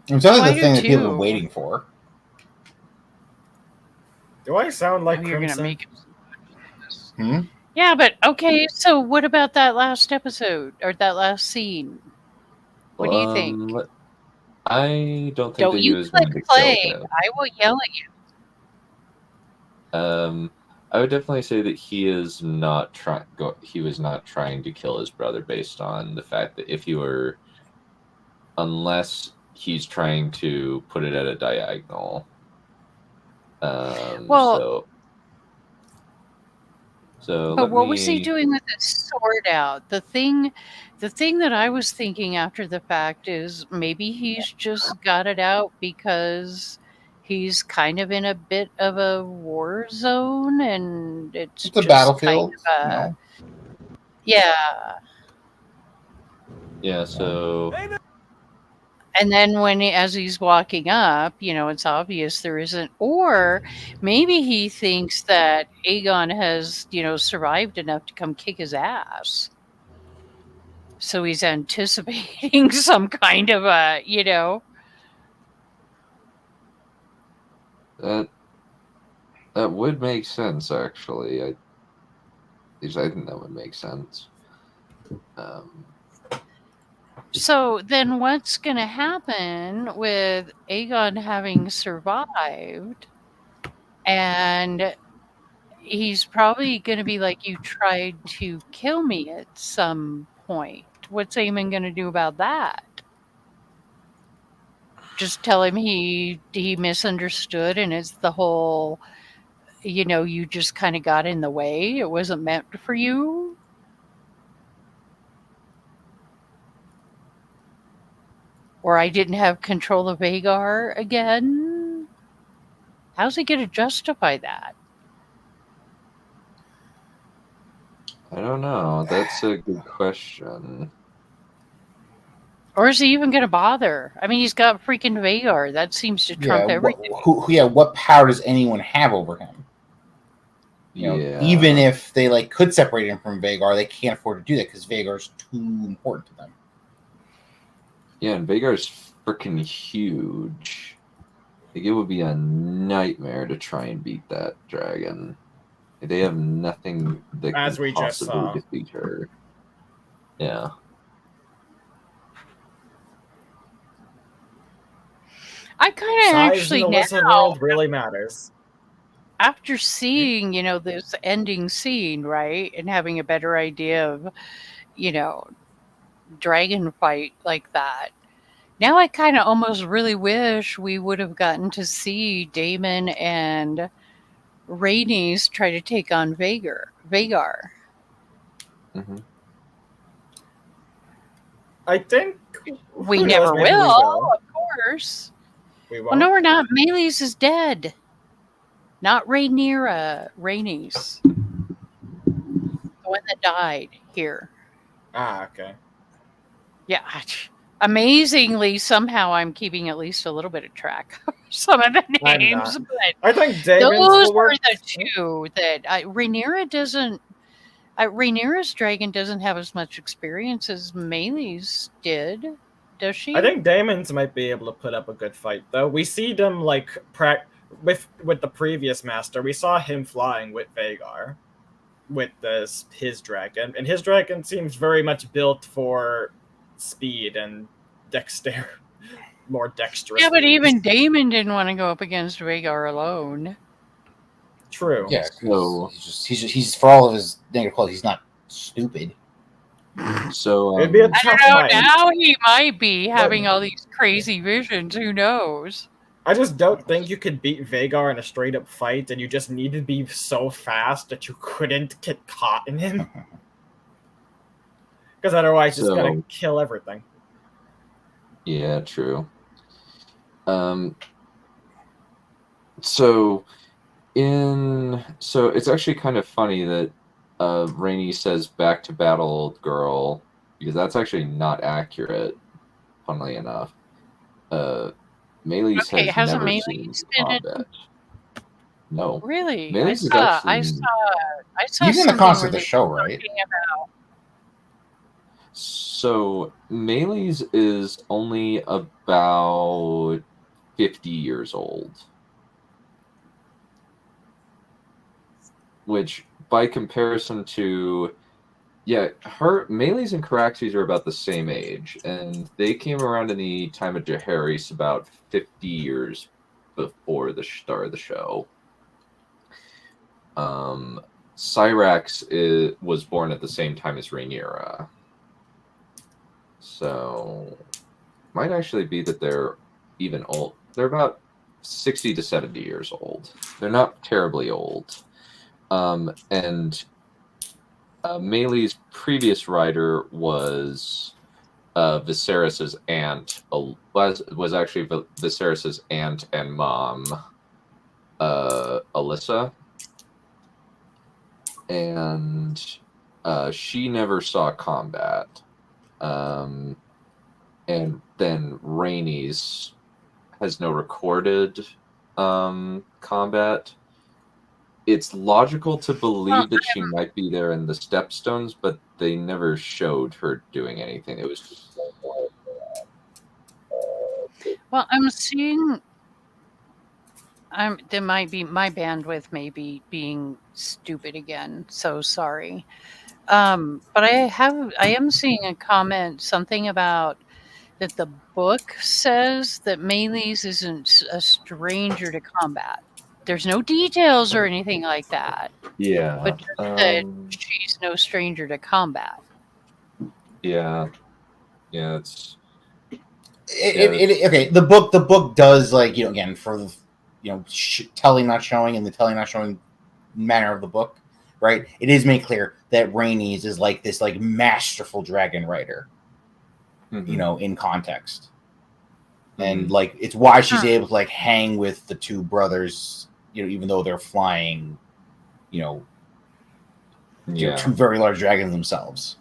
It's always I the do thing that people are too. waiting for. Do I sound like You're gonna Crimson? make it. Hmm? Yeah, but okay. So, what about that last episode or that last scene? What do you think? I don't think Don't that he you was click going to play? kill him. I will yell at you. I would definitely say that he is not trying. He was not trying to kill his brother based on the fact that if he were, unless he's trying to put it at a diagonal. Well, so but what was he doing with his sword out? The thing that I was thinking after the fact is maybe he's just got it out because he's kind of in a bit of a war zone, and it's It's a just battlefield. kind of yeah. Yeah. So. And then as he's walking up, it's obvious there isn't. Or maybe he thinks that Aegon has, survived enough to come kick his ass. So he's anticipating some kind of a, That would make sense, actually. I think that would make sense. So then what's going to happen with Aegon having survived? And he's probably going to be like, you tried to kill me at some point. What's Aemon going to do about that? Just tell him he misunderstood and it's the whole, you just kind of got in the way. It wasn't meant for you. Or I didn't have control of Aegar again. How's he going to justify that? I don't know. That's a good question. Or is he even going to bother? I mean, he's got freaking Vhagar. That seems to trump everything. What power does anyone have over him? Even if they could separate him from Vhagar, they can't afford to do that because Vhagar's too important to them. Yeah, and Vhagar's freaking huge. It would be a nightmare to try and beat that dragon. They have nothing that As can we just saw. possibly defeat her. Yeah. I kind of actually in the Wizard world really matters. After seeing, this ending scene, right, and having a better idea of, dragon fight like that, now I kind of almost really wish we would have gotten to see Daemon and Rhaenys try to take on Vhagar. Mm-hmm. I think we never will, of course. We Well, won't. no, we're not. Melees is dead. Not Rhaenyra. Rhaenys. The one that died here. Okay. Yeah. Amazingly, somehow I'm keeping at least a little bit of track of some of the I'm names. not. But I think Damon's those the were worst. the two that Rhaenyra doesn't. Rhaenyra's dragon doesn't have as much experience as Melee's did, does she? I think Damon's might be able to put up a good fight, though. We see them like with the previous master. We saw him flying with Vhagar, with his dragon, and his dragon seems very much built for speed and more dexterous. Yeah, but moves. even Daemon didn't want to go up against Vhagar alone. True. Yeah, So- he's for all of his negative qualities, he's not stupid. So It'd be a I tough don't know. fight. Now he might be having all these crazy visions. Who knows? I just don't think you could beat Vhagar in a straight up fight, and you just need to be so fast that you couldn't get caught in him. Because otherwise, it's gonna kill everything. Yeah, true. So it's actually kind of funny that Rainey says "back to battle, old girl," because that's actually not accurate. Funnily enough, Melees Okay, has hasn't never Melees seen been in- combat. No, Really? Melees is I actually saw He's in the something concept where of the they show, were right? talking about- So Melees is only about 50 years old. Which, by comparison to, Melees and Caraxes are about the same age, and they came around in the time of Jaehaerys about 50 years before the start of the show. Syrax was born at the same time as Rhaenyra. So, might actually be that they're even old. They're about 60 to 70 years old. They're not terribly old. And Melee's previous rider was Viserys's aunt. Was actually Viserys's aunt and mom, Alyssa, and she never saw combat. And then Rhaenys has no recorded combat. It's logical to believe that she might be there in the Stepstones, but they never showed her doing anything. It was just Well, I'm seeing. There might be my bandwidth may be being stupid again. So sorry. But I am seeing a comment, something about that the book says that Melees isn't a stranger to combat. There's no details or anything like that, yeah, but just that she's no stranger to combat. yeah, it's Okay. The book does, like, again, for the telling not showing and the telling not showing manner of the book, right? It is made clear that Rhaenys is like this like masterful dragon rider, in context, and like it's why she's able to like hang with the two brothers, even though they're flying, two very large dragons themselves.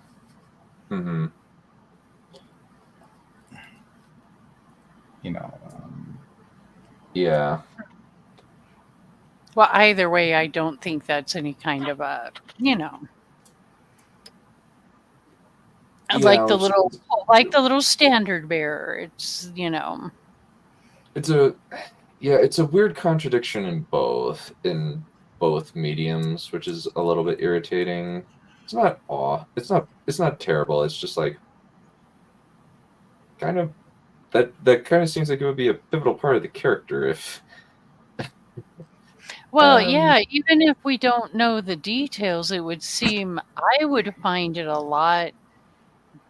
Mm-hmm. Yeah. Well, either way, I don't think that's any kind of a, like the little standard bearer. It's It's a weird contradiction in both mediums, which is a little bit irritating. It's not it's not terrible. It's just like kind of that kind of seems like it would be a pivotal part of the character if. Well, yeah, even if we don't know the details, it would seem I would find it a lot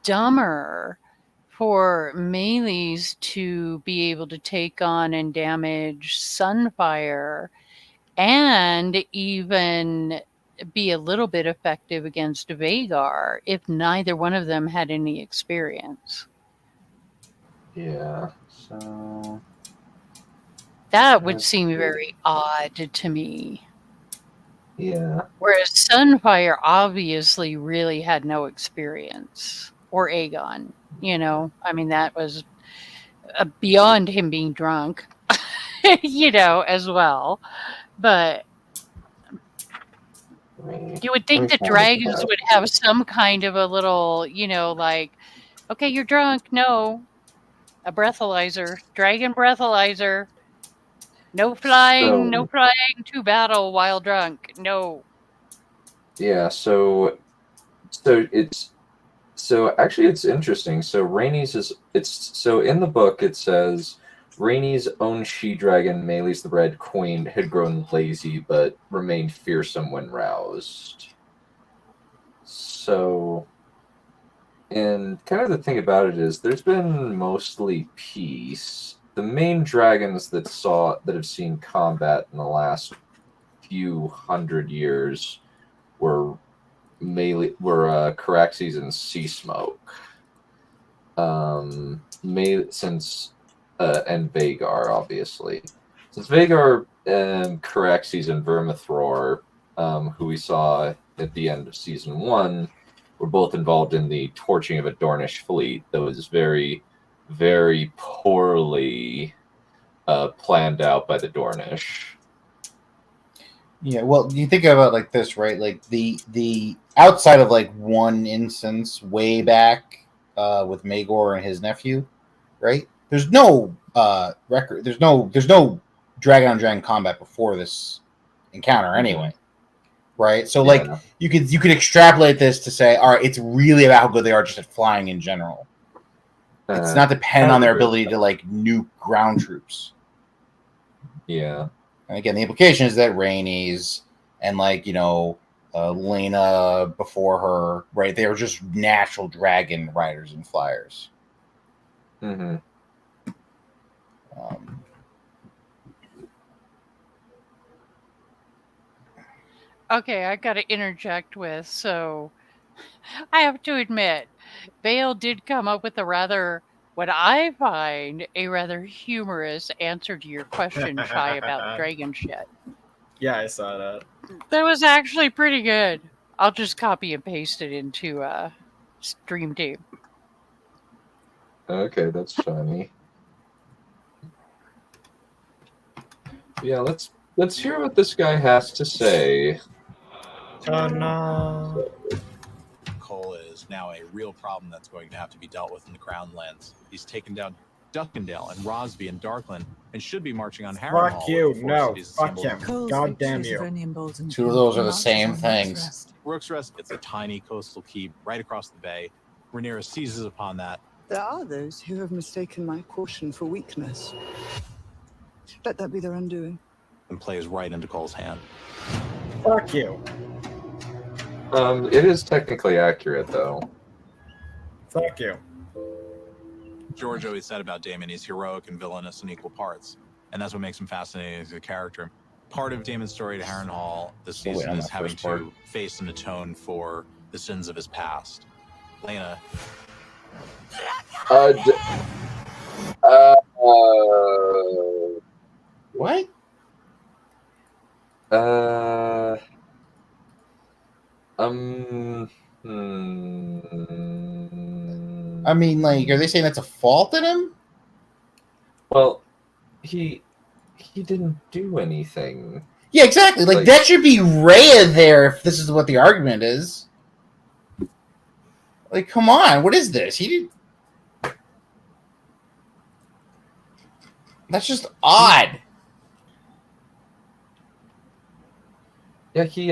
dumber for Melees to be able to take on and damage Sunfire and even be a little bit effective against Vhagar if neither one of them had any experience. Yeah, so That would seem very odd to me. Yeah. Whereas Sunfire obviously really had no experience. Or Aegon, I mean, that was beyond him being drunk, as well. But you would think the dragons would have some kind of a little, like, okay, you're drunk. No, a breathalyzer, dragon breathalyzer. No flying to battle while drunk. No. Yeah, so actually it's interesting. So so in the book it says Rhaenys' own she-dragon, Meleys the Red Queen, had grown lazy but remained fearsome when roused. So, and kind of the thing about it is there's been mostly peace. The main dragons that have seen combat in the last few hundred years were Caraxes and Sea Smoke. And Vhagar, obviously. Since Vhagar, Caraxes, and Vermithor, who we saw at the end of season 1, were both involved in the torching of a Dornish fleet that was very, very poorly planned out by the Dornish. Yeah, well, you think about it like this, right? Like the outside of like one instance way back with Maegor and his nephew, right? There's no record. There's no dragon on dragon combat before this encounter, anyway, right? So like you could extrapolate this to say, all right, it's really about how good they are just at flying in general. It's not dependent on their ability to like nuke ground troops. Yeah. And again, the implication is that Rhaenys and Lena before her, right? They were just natural dragon riders and flyers. Mm-hmm. Okay, I got to interject with, so I have to admit, Bale did come up with what I find a rather humorous answer to your question, Shai, about dragon shit. Yeah, I saw that. That was actually pretty good. I'll just copy and paste it into Streamteam. Okay, that's funny. Yeah, let's hear what this guy has to say. Oh no. Coal is now a real problem that's going to have to be dealt with in the Crownlands. He's taken down Duskendale and Rosby and Darkland and should be marching on Harrenhal. Fuck you, no, fuck him. God damn you. Two of those are the same things. Rook's Rest, it's a tiny coastal keep right across the bay. Rhaenyra seizes upon that. There are those who have mistaken my caution for weakness. Let that be their undoing. And plays right into Cole's hand. Fuck you. It is technically accurate, though. Fuck you. George always said about Daemon, he's heroic and villainous in equal parts. And that's what makes him fascinating as a character. Part of Daemon's story to Harrenhal this season is having to face and atone for the sins of his past. Lena. What? I mean, like, are they saying that's a fault in him? Well, he didn't do anything. Yeah, exactly. Like that should be Rhea there if this is what the argument is. Like, come on, what is this? That's just odd. Yeah, he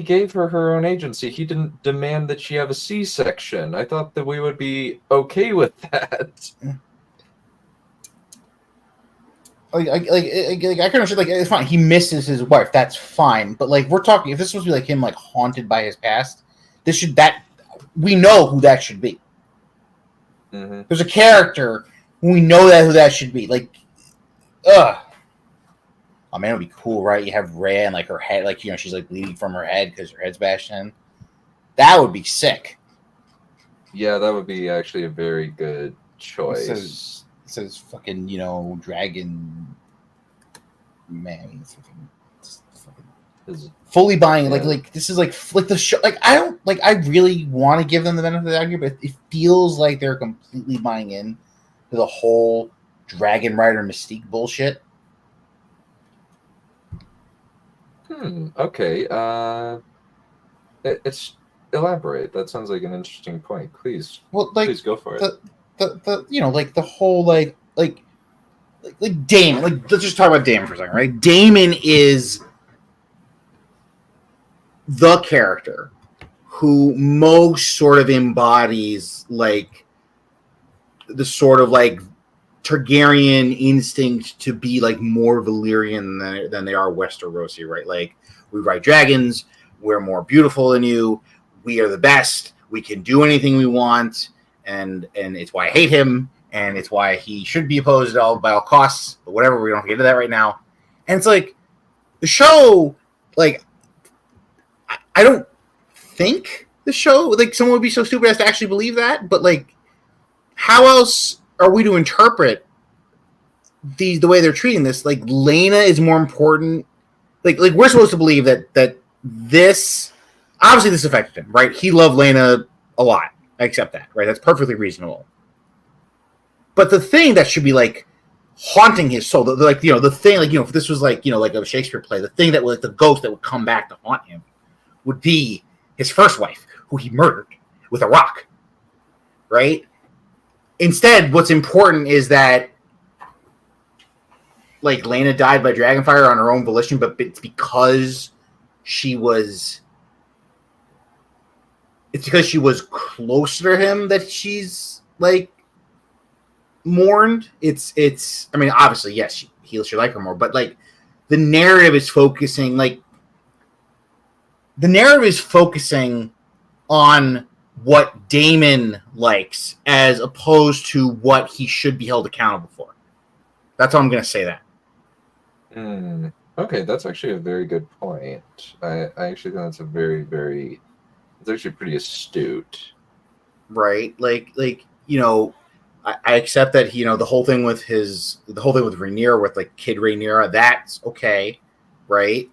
gave her own agency. He didn't demand that she have a C-section. I thought that we would be okay with that. Like I can understand. Like, it's fine. He misses his wife. That's fine. But like, we're talking. If this was supposed to be like him, like haunted by his past, we know who that should be. Mm-hmm. There's a character we know who that should be. Like, ugh. Oh man, it would be cool, right? You have Rhea and like her head, like she's like bleeding from her head because her head's bashed in. That would be sick. Yeah, that would be actually a very good choice. says fucking, dragon man. It's fucking fully buying. Like this is like the show. Like I really want to give them the benefit of the doubt here, but it feels like they're completely buying in to the whole Dragon Rider Mystique bullshit. Okay. It's elaborate. That sounds like an interesting point. Please, please go for it. The whole like Damon. Like, let's just talk about Damon for a second, right? Damon is the character who most sort of embodies like the sort of like Targaryen instinct to be like more Valyrian than they are Westerosi, right? Like, we ride dragons, we're more beautiful than you, we are the best, we can do anything we want, and it's why I hate him, and it's why he should be opposed by all costs, but whatever, we don't get into that right now. And it's like, the show, like, I don't think the show, like, someone would be so stupid as to actually believe that, but like, how else are we to interpret the way they're treating this? Like, Lena is more important. Like we're supposed to believe that this, obviously this affected him, right? He loved Lena a lot. I accept that, right? That's perfectly reasonable. But the thing that should be like haunting his soul, the thing, like, if this was like, like a Shakespeare play, the thing that would, like, the ghost that would come back to haunt him would be his first wife, who he murdered with a rock, right? Instead, what's important is that, like, Lena died by dragonfire on her own volition, but it's because she was closer to him that she's like mourned. It's. I mean, obviously, yes, he should like her more, but like, the narrative is focusing on what Damon likes as opposed to what he should be held accountable for. That's all I'm going to say that. Okay, that's actually a very good point. I actually think that's a very, very... It's actually pretty astute. Right? Like I accept that, the whole thing with Rhaenyra, with like Kid Rhaenyra, that's okay, right?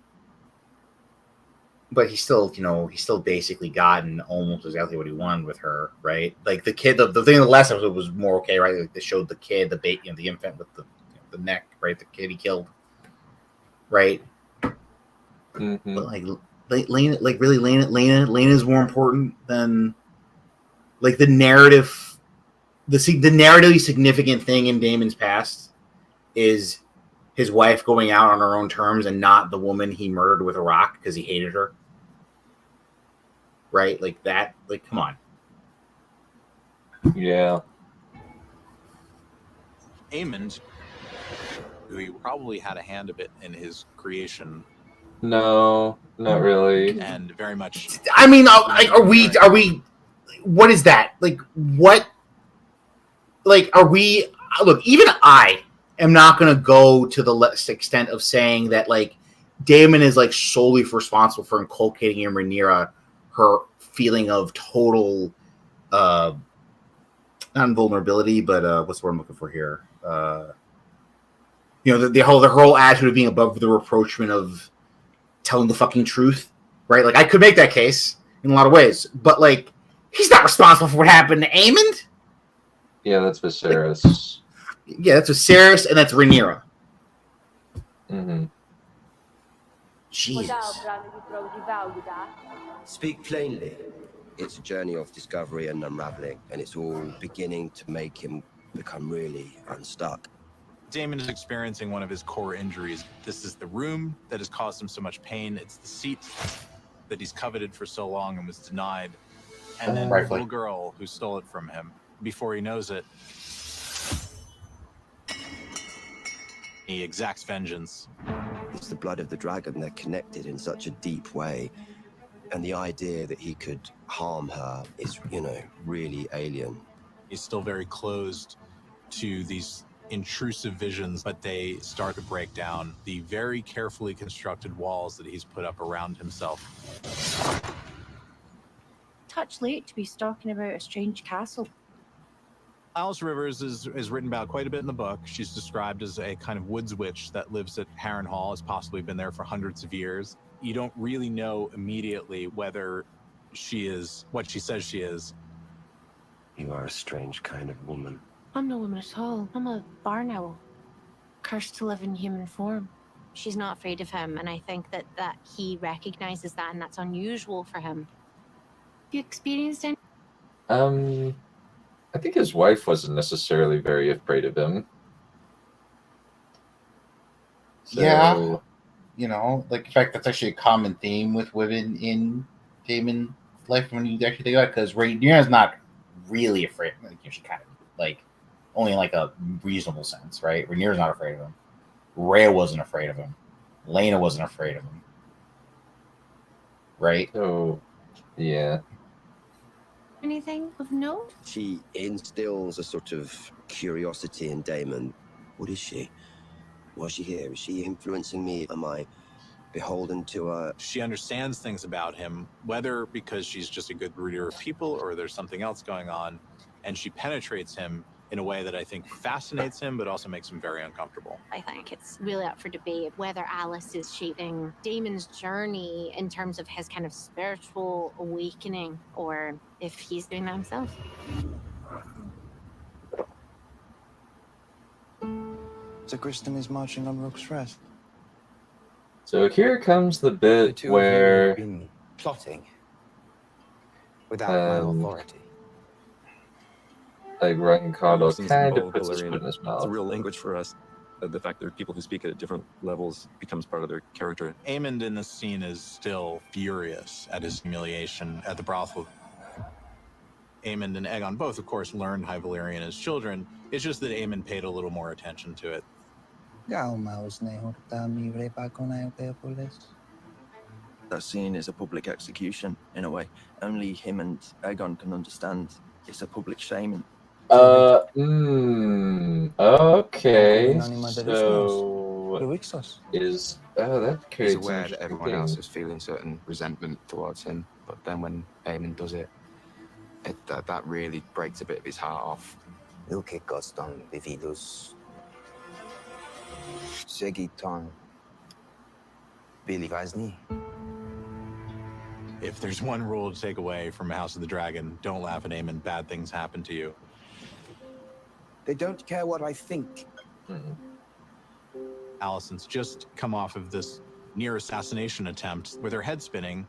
But he still basically gotten almost exactly what he wanted with her, right? Like the kid, the thing in the last episode was more okay, right? Like they showed the kid, the baby, the infant with the neck, right? The kid he killed, right? Mm-hmm. But like Lena, like really Lena is more important than like the narrative. The narratively significant thing in Daemon's past is his wife going out on her own terms and not the woman he murdered with a rock because he hated her. Right? Like that, like, come on. Yeah. Aemond, who he probably had a hand of it in his creation. No, not really. And very much. I mean, are we? What is that? Like, what? Like, are we? Look, even I am not going to go to the extent of saying that like Daemon is like solely responsible for inculcating in Rhaenyra her feeling of total, not invulnerability, but what's the word I'm looking for here? The whole attitude of being above the reproachment of telling the fucking truth, right? Like, I could make that case in a lot of ways, but like, he's not responsible for what happened to Aemond. Yeah, that's Viserys. Yeah, that's Viserys, and that's Rhaenyra. Mm-hmm. Jesus. Speak plainly. It's a journey of discovery and unraveling, and it's all beginning to make him become really unstuck. Daemon is experiencing one of his core injuries. This is the room that has caused him so much pain. It's the seat that he's coveted for so long and was denied. And then the little girl who stole it from him. Before he knows it, he exacts vengeance. It's the blood of the dragon. They're connected in such a deep way. And the idea that he could harm her is, really alien. He's still very closed to these intrusive visions, but they start to break down the very carefully constructed walls that he's put up around himself. Touch late to be talking about a strange castle. Alice Rivers is written about quite a bit in the book. She's described as a kind of woods witch that lives at Harrenhal, has possibly been there for hundreds of years. You don't really know immediately whether she is what she says she is. You are a strange kind of woman. I'm no woman at all. I'm a barn owl, cursed to live in human form. She's not afraid of him, and I think that he recognizes that, and that's unusual for him. Have you experienced any? I think his wife wasn't necessarily very afraid of him. So, yeah, you know, like in fact, that's actually a common theme with women in Daemon's life when you actually think about it, because Rhaenyra's not really afraid. Like, she kind of like only in like a reasonable sense, right? Rhaenyra's not afraid of him. Rhea wasn't afraid of him. Laena wasn't afraid of him. Right? So, yeah. Anything of note? She instills a sort of curiosity in Daemon. What is she? Why is she here? Is she influencing me? Am I beholden to her? She understands things about him, whether because she's just a good reader of people or there's something else going on, and she penetrates him in a way that I think fascinates him, but also makes him very uncomfortable. I think it's really up for debate whether Alice is shaping Daemon's journey in terms of his kind of spiritual awakening, or if he's doing that himself. So Griston is marching on Rook's Rest. So here comes the bit where been plotting without my authority. Like Ryan kind of puts his foot in his mouth. It's a real language for us. The fact that people who speak at different levels becomes part of their character. Aemond in this scene is still furious at his humiliation at the brothel. Aemond and Aegon both, of course, learned High Valyrian as children. It's just that Aemond paid a little more attention to it. That scene is a public execution, in a way. Only him and Aegon can understand it's a public shaming. Okay. So that he's aware that everyone else is feeling certain resentment towards him, but then when Aemond does it, that really breaks a bit of his heart off. If there's one rule to take away from House of the Dragon, don't laugh at Aemond. Bad things happen to you. They don't care what I think. Alicent's just come off of this near assassination attempt with her head spinning,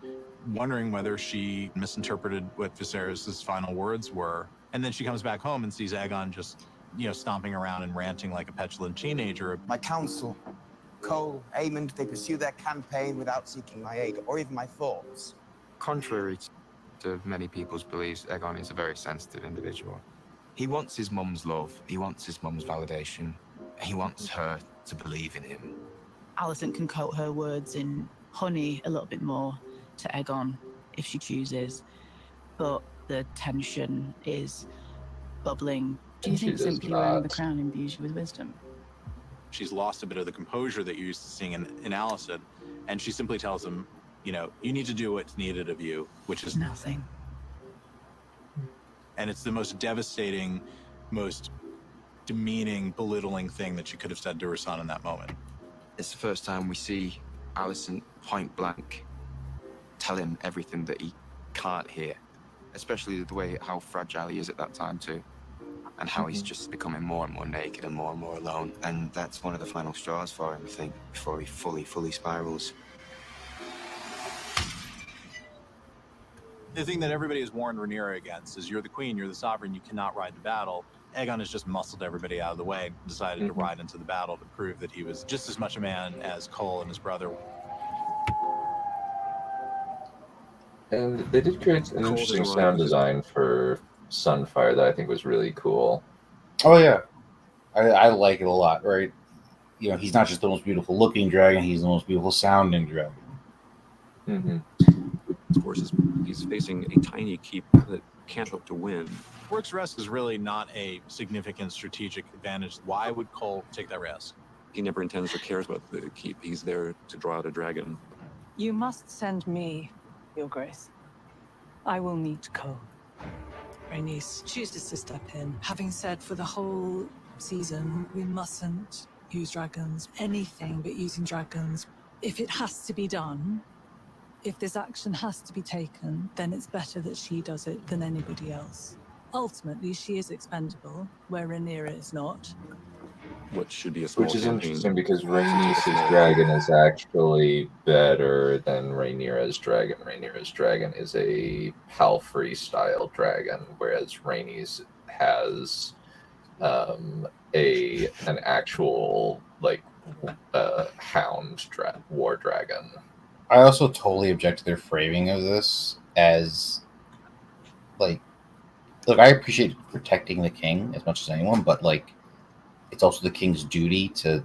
wondering whether she misinterpreted what Viserys' final words were. And then she comes back home and sees Aegon just, stomping around and ranting like a petulant teenager. My counsel, Cole, Aemond, they pursue their campaign without seeking my aid or even my thoughts. Contrary to many people's beliefs, Aegon is a very sensitive individual. He wants his mum's love. He wants his mum's validation. He wants her to believe in him. Alicent can coat her words in honey a little bit more to Aegon if she chooses, but the tension is bubbling. Do you think simply wearing the crown imbues you with wisdom? She's lost a bit of the composure that you're used to seeing in Alicent, and she simply tells him, you need to do what's needed of you, which is nothing. And it's the most devastating, most demeaning, belittling thing that she could have said to her son in that moment. It's the first time we see Alicent point blank tell him everything that he can't hear, especially the way how fragile he is at that time too, and how he's just becoming more and more naked and more alone. And that's one of the final straws for him, I think, before he fully spirals. The thing that everybody has warned Rhaenyra against is you're the queen, you're the sovereign, you cannot ride to battle. Aegon has just muscled everybody out of the way and decided to ride into the battle to prove that he was just as much a man as Cole and his brother. And they did create an interesting sound design for Sunfire that I think was really cool. Oh yeah, I like it a lot. Right, he's not just the most beautiful looking dragon; he's the most beautiful sounding dragon. Of course, he's facing a tiny keep that can't hope to win. Rook's Rest is really not a significant strategic advantage. Why would Cole take that risk? He never intends or cares about the keep. He's there to draw out a dragon. You must send me, Your Grace. I will meet Cole. Rhaenys chooses to step in, having said for the whole season we mustn't use dragons, anything but using dragons. If it has to be done, if this action has to be taken, then it's better that she does it than anybody else. Ultimately, she is expendable, where Rhaenyra is not. What should be a small Which is campaign. interesting because Rhaenys' dragon is actually better than Rhaenyra's dragon. Rhaenyra's dragon is a Palfrey style dragon, whereas Rhaenys has an actual hound war dragon. I also totally object to their framing of this as look, I appreciate protecting the king as much as anyone, but it's also the king's duty to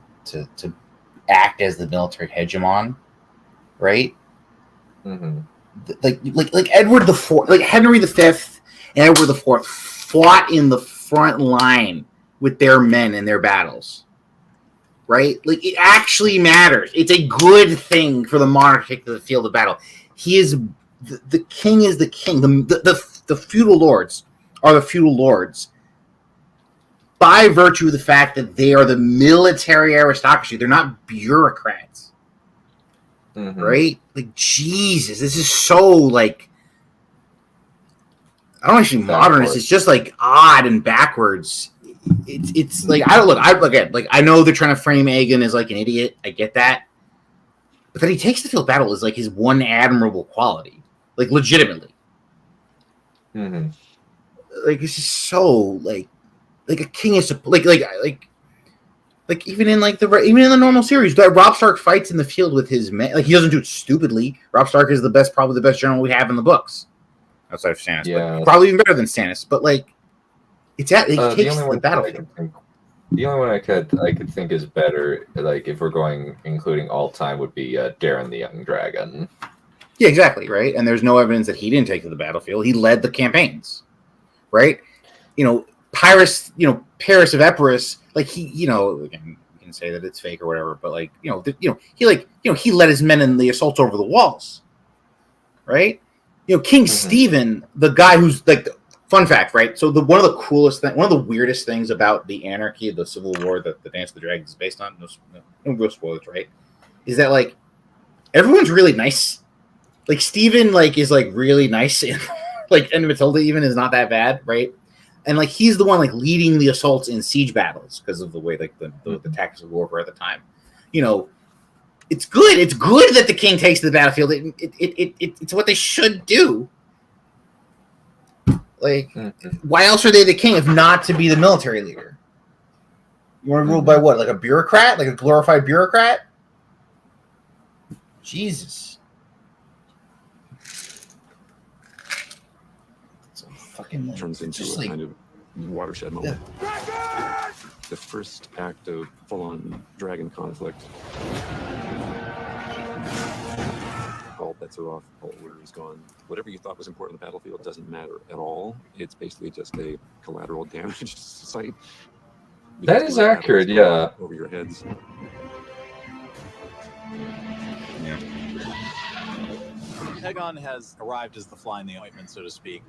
act as the military hegemon, right? Mm-hmm. Like Edward IV, like Henry V and Edward IV fought in the front line with their men in their battles, right? Like it actually matters. It's a good thing for the monarch to take to the field of battle. He is the king is the king. The feudal lords are the feudal lords by virtue of the fact that they are the military aristocracy. They're not bureaucrats. Mm-hmm. Right? Like, Jesus, this is so, I don't want to say modernist. It's just, odd and backwards. It's I know they're trying to frame Aegon as, an idiot. I get that. But that he takes the field battle is, his one admirable quality. Legitimately. Mm-hmm. It's just so, a king is even in the normal series, that Robb Stark fights in the field with his men. He doesn't do it stupidly. Robb Stark is probably the best general we have in the books, outside of Stannis. Yeah, but probably even better than Stannis. But he takes the battlefield. The only one I could think is better, if we're going including all time, would be Daeron the Young Dragon. Yeah, exactly, right. And there's no evidence that he didn't take to the battlefield. He led the campaigns, right? Paris of Epirus, he, again, you can say that it's fake or whatever, but he led his men in the assaults over the walls, right? King Stephen, the guy who's fun fact, right? So one of the weirdest things about the anarchy of the Civil War that the Dance of the Dragons is based on, no real spoilers, right? Is that everyone's really nice. Stephen is really nice, and and Matilda even is not that bad, right? And he's the one leading the assaults in siege battles because of the way the tactics of warfare at the time. It's good. It's good that the king takes to the battlefield. It's what they should do. Why else are they the king if not to be the military leader? You want to rule by what? A bureaucrat? A glorified bureaucrat? Jesus. Turns into a kind of watershed moment. Yeah. The first act of full-on dragon conflict. All bets are off. All order is gone. Whatever you thought was important on the battlefield doesn't matter at all. It's basically just a collateral damage site. That is accurate, yeah. Over your heads. Yeah. Aegon has arrived as the fly in the ointment, so to speak.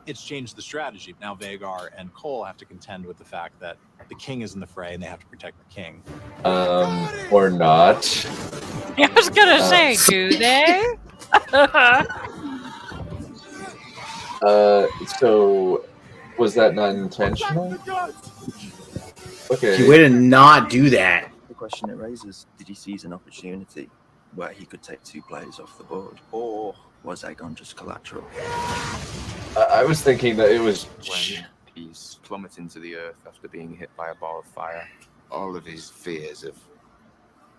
It's changed the strategy. Now Vhagar and Cole have to contend with the fact that the king is in the fray and they have to protect the king. Or not. I was gonna say, do they? So was that not intentional? Okay. He way to not do that. The question it raises, did he seize an opportunity where he could take two players off the board? Or was Aegon just collateral? I was thinking that it was when he's plummeting to the earth after being hit by a ball of fire. All of his fears of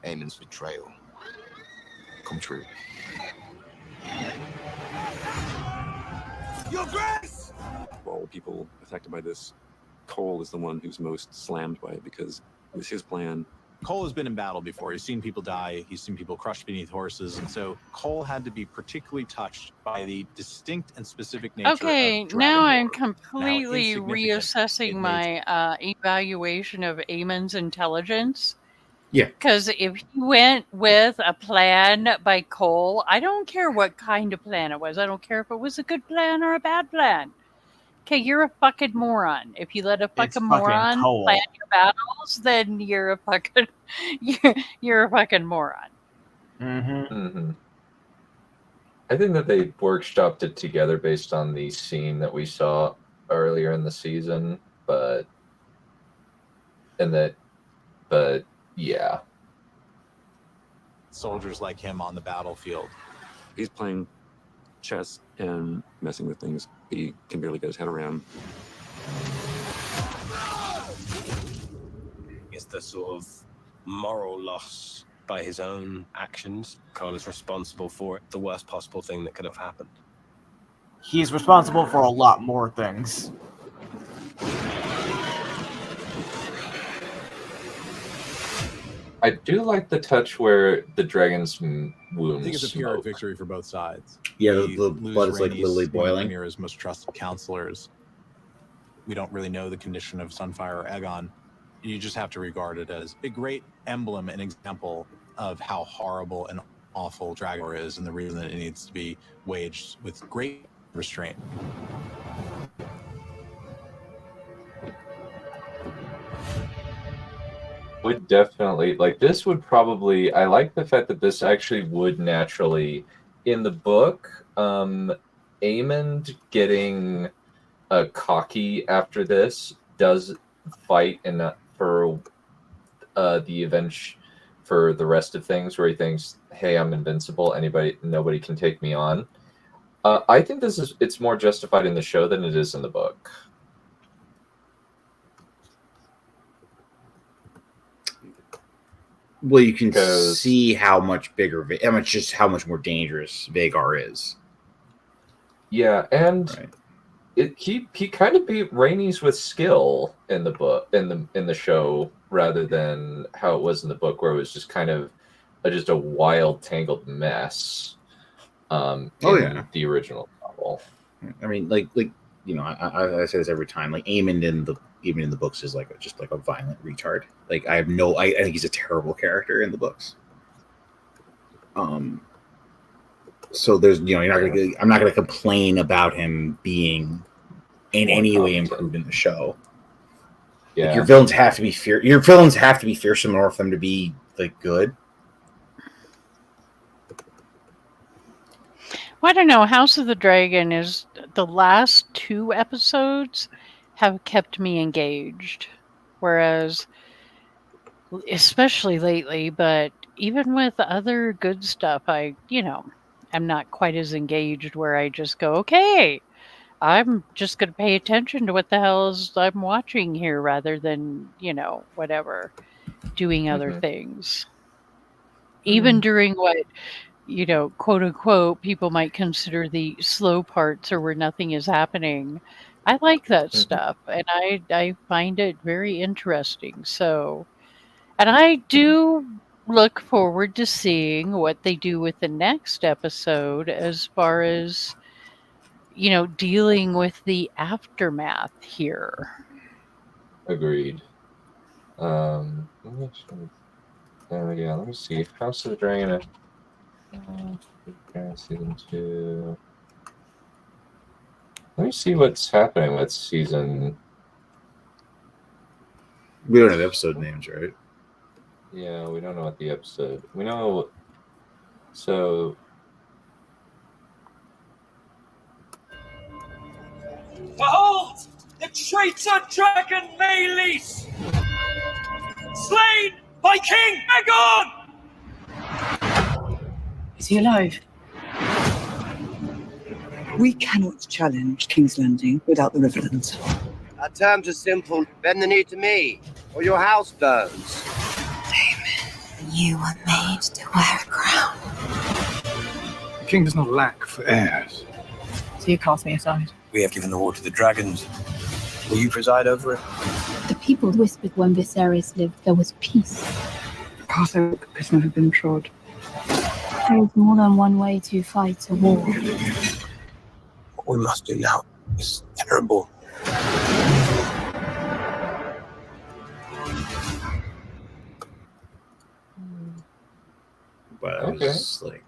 Aemon's betrayal come true. Your Grace! Of all the people affected by this, Cole is the one who's most slammed by it because it was his plan. Cole has been in battle before. He's seen people die. He's seen people crushed beneath horses. And so Cole had to be particularly touched by the distinct and specific nature of now I'm Dragonlord. completely reassessing my evaluation of Aemon's intelligence. Yeah. Because if he went with a plan by Cole, I don't care what kind of plan it was. I don't care if it was a good plan or a bad plan. Okay, you're a fucking moron. If you let a fucking fucking moron Cole. plan your battles, then you're a fucking you're a fucking moron. Mm-hmm. I think that they workshopped it together based on the scene that we saw earlier in the season, but yeah. Soldiers like him on the battlefield. He's playing chess and messing with things he can barely get his head around. It's the sort of moral loss by his own actions. Cole is responsible for it. The worst possible thing that could have happened. He's responsible for a lot more things. I do like the touch where the dragon's wounds. I think it's a Pyrrhic victory for both sides. Yeah, the blood is like literally boiling. Rhaenyra's most trusted counselors. We don't really know the condition of Sunfire or Aegon. You just have to regard it as a great emblem and example of how horrible and awful Dragonlord is, and the reason that it needs to be waged with great restraint. Would definitely, like, this would probably, I like the fact that this actually would naturally, in the book, Aemond getting cocky after this does fight for the event for the rest of things, where he thinks, hey, I'm invincible, nobody can take me on. I think it's more justified in the show than it is in the book. Well, you can see how much bigger, how much more dangerous Vhagar is. Yeah, and he kind of beat Rhaenys with skill in the book, in the show, rather than how it was in the book, where it was just kind of just a wild, tangled mess. The original novel. I mean, like you know, I say this every time. Like Aemond even in the books is just like a violent retard. Like I think he's a terrible character in the books. So there's, you know, I'm not gonna complain about him being in any way improved in the show. Yeah, like, your villains have to be fearsome in order for them to be like good. Well, I don't know. House of the Dragon is the last 2 episodes have kept me engaged, whereas, especially lately, but even with other good stuff, I'm not quite as engaged. Where I just go, okay, I'm just going to pay attention to what the hell I'm watching here, rather than whatever, doing other things. Even during what, quote unquote, people might consider the slow parts or where nothing is happening. I like that stuff, and I find it very interesting. So, and I do look forward to seeing what they do with the next episode as far as, dealing with the aftermath here. Agreed. Let me see. House of the Dragon. Season 2. Let me see what's happening with season. We don't have episode names, right? Yeah, we don't know what the episode. We know. So. Behold, the traitor dragon Maylis, slain by King Aegon! Is he alive? We cannot challenge King's Landing without the Riverlands. Our terms are simple. Bend the knee to me, or your house burns. You were made to wear a crown. The king does not lack for heirs. So you cast me aside. We have given the war to the dragons. Will you preside over it? The people whispered when Viserys lived there was peace. The path has never been trod. There is more than one way to fight a war. What we must do now is terrible. But I was like,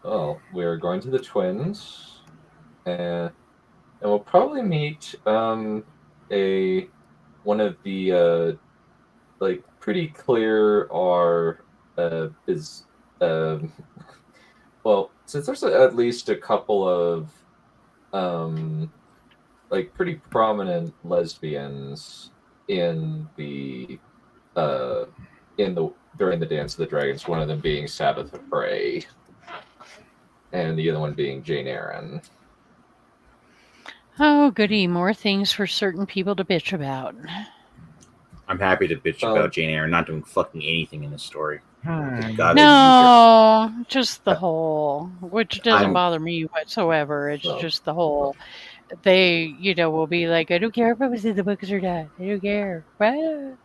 oh, we're going to the twins. And we'll probably meet one of the like pretty clear is well, since there's at least a couple of like pretty prominent lesbians in the during the Dance of the Dragons, one of them being Sabbath Frey, and the other one being Jane Eyre. Oh, goody. More things for certain people to bitch about. I'm happy to bitch about Jane Eyre not doing fucking anything in this story. God, No, just the whole, which doesn't bother me whatsoever. It's just the whole. They, will be like, I don't care if it was in the books or not. I don't care. What?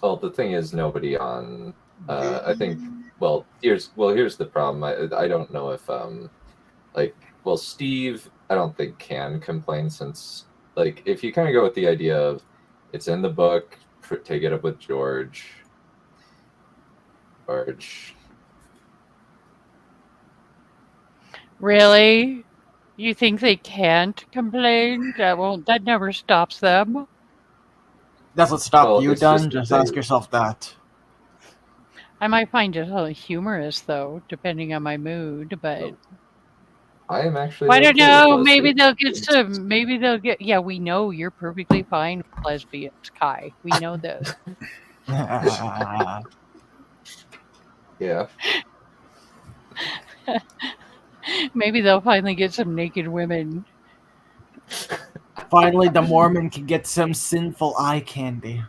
Well, the thing is, nobody on. I think. Well, here's the problem. I don't know if Steve, I don't think can complain, since if you kind of go with the idea of it's in the book, take it up with George. Really? You think they can't complain? That never stops them. Doesn't stop you, Dunn. Just ask yourself that. I might find it a little humorous, though, depending on my mood, but... I am actually... I don't know, maybe they'll get... Yeah, we know you're perfectly fine with lesbians, Kai. We know this. Yeah. Maybe they'll finally get some naked women. Finally, the Mormon can get some sinful eye candy.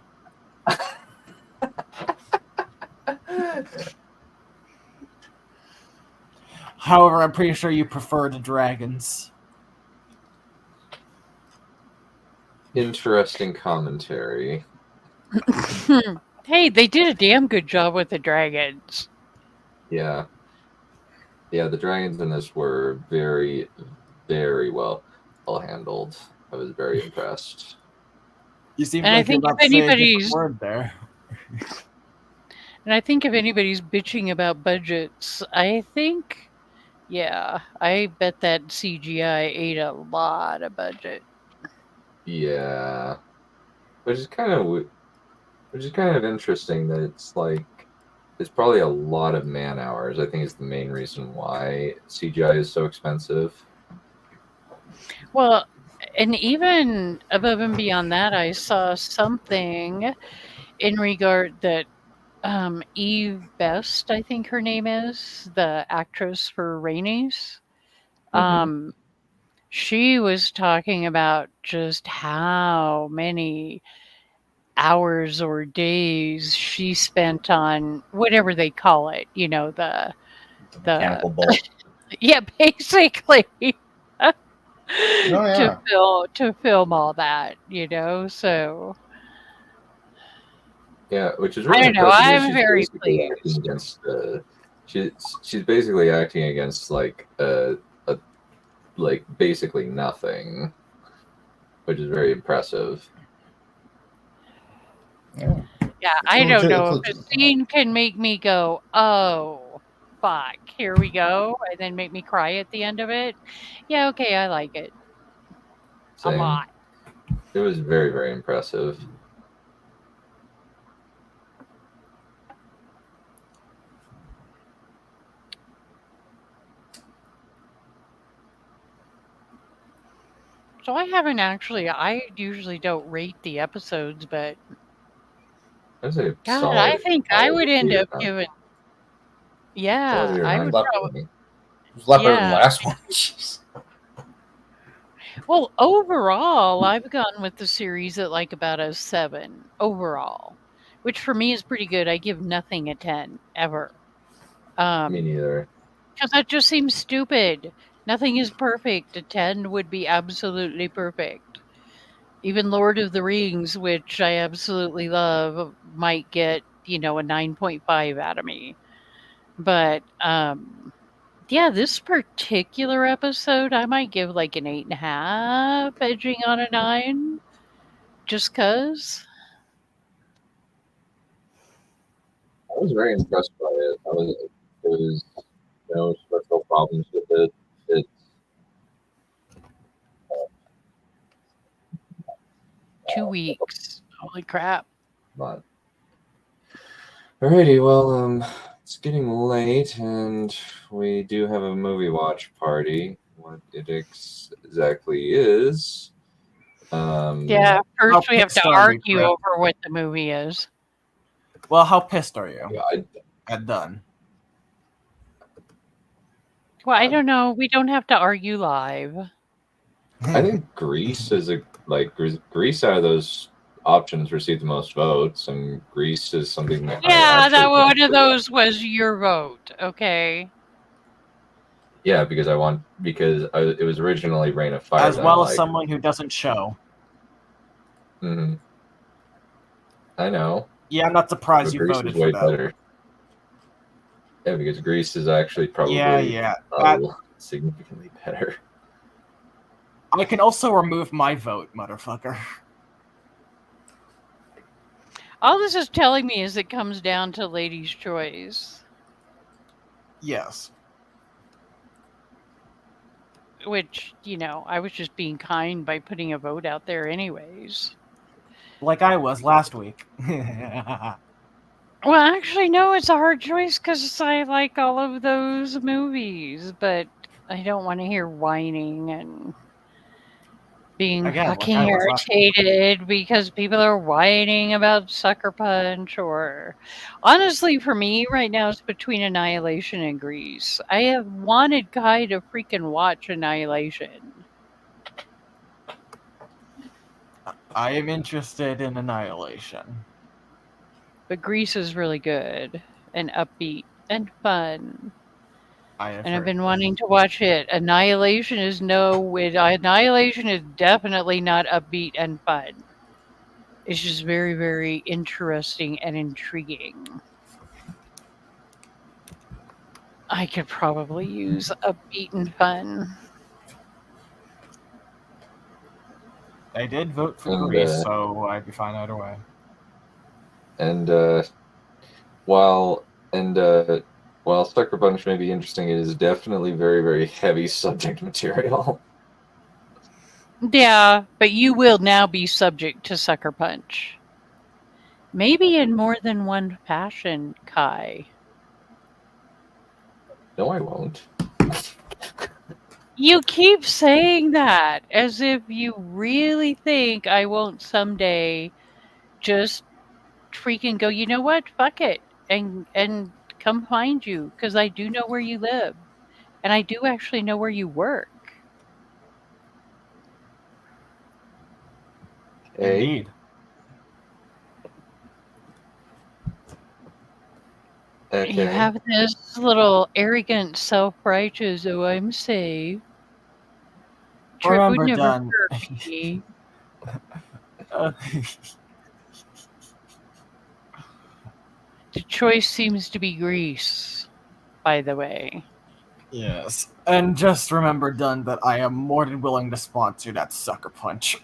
However, I'm pretty sure you prefer the dragons. Interesting commentary. Hey, they did a damn good job with the dragons. Yeah. Yeah, the dragons in this were very, very well handled. I was very impressed. You seem like you're about to say a different word there. And I think if anybody's bitching about budgets, I bet that CGI ate a lot of budget. Yeah, which is kind of interesting that it's probably a lot of man hours. I think is the main reason why CGI is so expensive. Well, and even above and beyond that, I saw something in regard that Eve Best, I think her name is, the actress for Rainey's. She was talking about just how many hours or days she spent on whatever they call it, the mechanical bolt. Yeah, basically. Yeah. To film all that, so. Yeah, which is really I don't know. I'm very pleased. She's basically acting against basically nothing, which is very impressive. Yeah, I don't know if a scene can make me go, oh, fuck, here we go, and then make me cry at the end of it. Yeah, okay, I like it. Same. A lot. It was very, very impressive. So I usually don't rate the episodes, but God, I think I would end up giving. Yeah, I would probably. It was a lot better than the last one. Well, overall, I've gone with the series at about a 7 overall, which for me is pretty good. I give nothing a 10 ever. Me neither. Because that just seems stupid. Nothing is perfect. A 10 would be absolutely perfect. Even Lord of the Rings, which I absolutely love, might get, a 9.5 out of me. But, yeah, this particular episode, I might give an 8.5, edging on a 9. Just cause. I was very impressed by it. There was no structural problems with it. 2 weeks. Holy crap. But alrighty, well, it's getting late, and we do have a movie watch party. What it exactly is? Yeah, first we have to argue over what the movie is. Well, how pissed are you? Yeah, at done. Well, I don't know. We don't have to argue live. I think Greece is Greece out of those options received the most votes, and Greece is something that Yeah, that one of those was your vote. Okay. Yeah, because it was originally Reign of Fire. As well as someone who doesn't show. Mm-hmm. I know. Yeah, I'm not surprised but you Greece voted is way for that. better. Yeah, because Greece is actually probably significantly better. I can also remove my vote, motherfucker. All this is telling me is it comes down to Lady's Choice. Yes. Which, I was just being kind by putting a vote out there anyways. Like I was last week. Well, actually, no, it's a hard choice because I like all of those movies, but I don't want to hear whining and being fucking irritated because people are whining about Sucker Punch or... Honestly, for me, right now, it's between Annihilation and Grease. I have wanted Kai to freaking watch Annihilation. I am interested in Annihilation. But Grease is really good and upbeat and fun. And I've been wanting to watch it. Annihilation is definitely not upbeat and fun. It's just very, very interesting and intriguing. I could probably use upbeat and fun. I did vote for Grease, so I'd be fine either way. And while Sucker Punch may be interesting, it is definitely very, very heavy subject material. Yeah, but you will now be subject to Sucker Punch. Maybe in more than one fashion, Kai. No, I won't. You keep saying that as if you really think I won't someday just freaking go, you know what? Fuck it. And come find you because I do know where you live. And I do actually know where you work. Indeed. Okay. You have this little arrogant, self-righteous, oh, I'm safe. Trip would Remember, never done. hurt me. The choice seems to be Grease, by the way. Yes. And just remember, Dunn, that I am more than willing to sponsor that Sucker Punch.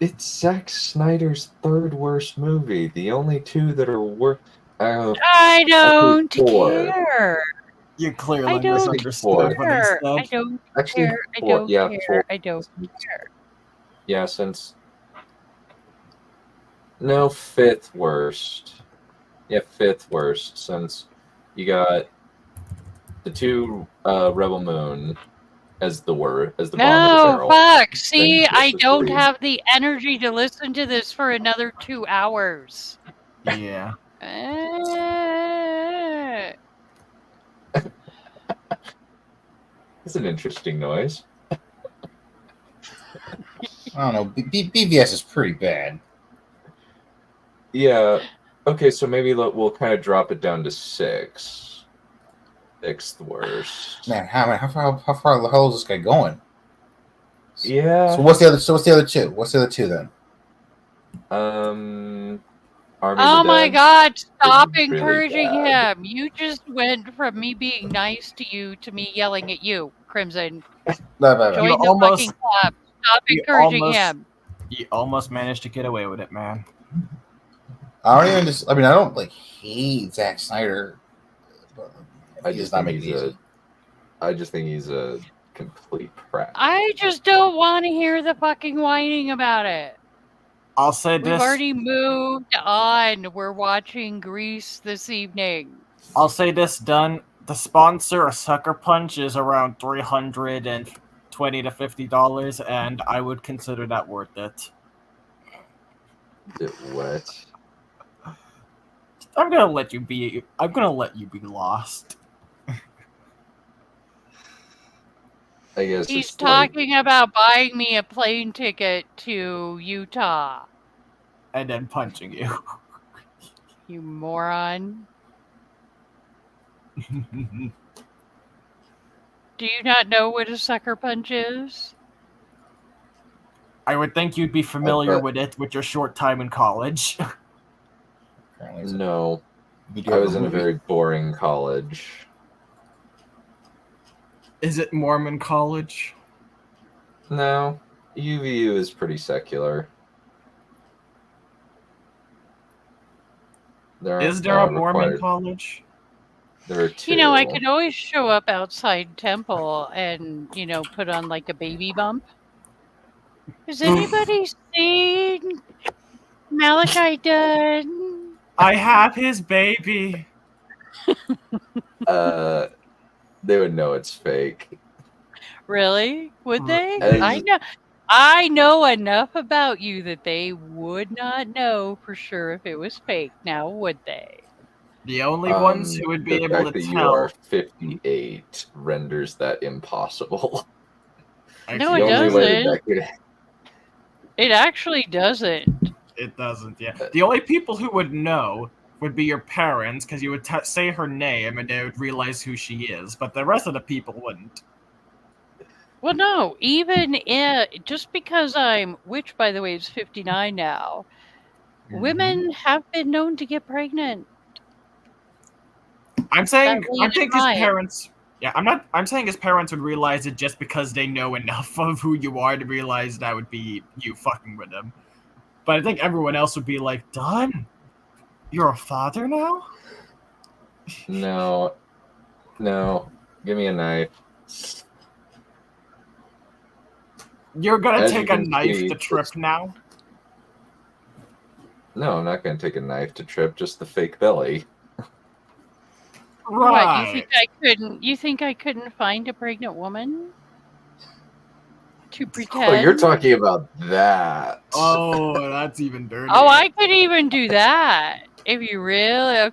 It's Zack Snyder's third worst movie. The only two that are worse. I don't care. You clearly misunderstood what I said. I don't care. I don't care. I don't care. Yeah, No, fifth worst. Yeah, fifth worst, since you got the two Rebel Moon as the bottom of the barrel. Fuck. See, I don't have the energy to listen to this for another 2 hours. Yeah. It's an interesting noise. I don't know. BVS is pretty bad. Yeah. Okay, so maybe we'll kind of drop it down to 6. Sixth worst. Man, how far the hell is this guy going? Yeah. So what's the other two? What's the other two then? Army Oh my God! Stop encouraging really him. You just went from me being nice to you to me yelling at you, Crimson. Join the fucking club. Stop encouraging him. You almost managed to get away with it, man. I don't hate Zack Snyder. I just think he's a complete crap. I just don't want to hear the fucking whining about it. I'll say We've this. already moved on. We're watching Grease this evening. I'll say this, Done. The sponsor of Sucker Punch is around $320 to $50, and I would consider that worth it. What? I'm gonna let you be lost. I guess He's it's like, talking about buying me a plane ticket to Utah. And then punching you. You moron. Do you not know what a sucker punch is? I would think you'd be familiar with it with your short time in college. no. I was in a very boring college. Is it Mormon college? No. UVU is pretty secular. Is there a Mormon college? There are two. You know, I could always show up outside Temple and, you know, put on like a baby bump. Has anybody seen Malachi Dunn? I have his baby. They would know it's fake. Really? Would they? As- I know enough about you that they would not know for sure if it was fake. Now, would they? The only ones who would be the able fact to that tell. You are 58 renders that impossible. No, it doesn't. It actually doesn't. It doesn't, yeah. The only people who would know would be your parents, because you would say her name and they would realize who she is, but the rest of the people wouldn't. Well, no, even just because which by the way is 59 now, women have been known to get pregnant. I'm saying his parents. Yeah, I'm saying his parents would realize it just because they know enough of who you are to realize that would be you fucking with them. But I think everyone else would be like, Don, you're a father now? No. Give me a knife. You're gonna As take you a can knife see, to trip now? No, I'm not going to take a knife to trip, just the fake belly. What, you think I couldn't find a pregnant woman to pretend? Oh, you're talking about that. Oh, that's even dirty. Oh, I could even do that. If you really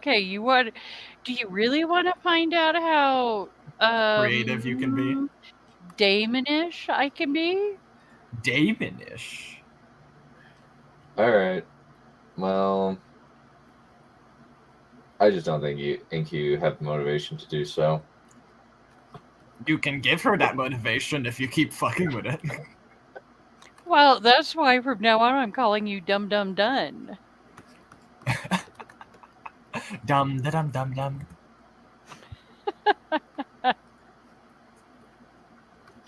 do you really want to find out how creative you can be? Damonish I can be? Damonish. Alright. Well, I just don't think you have the motivation to do so. You can give her that motivation if you keep fucking with it. Well, that's why from now on I'm calling you Dum Dum Dun. Dum da dum dum dum.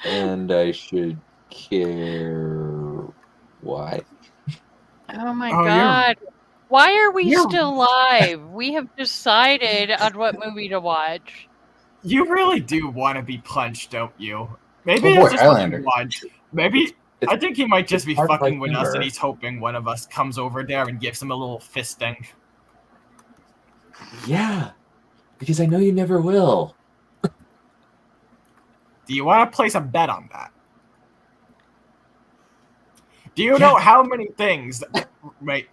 And I should care why? Oh my god. Why are we still live? We have decided on what movie to watch. You really do want to be punched, don't you? Maybe it's just what you want. Maybe I think he might just be fucking with us, and he's hoping one of us comes over there and gives him a little fisting. Yeah, because I know you never will. Do you want to place a bet on that? Do you know how many things, mate?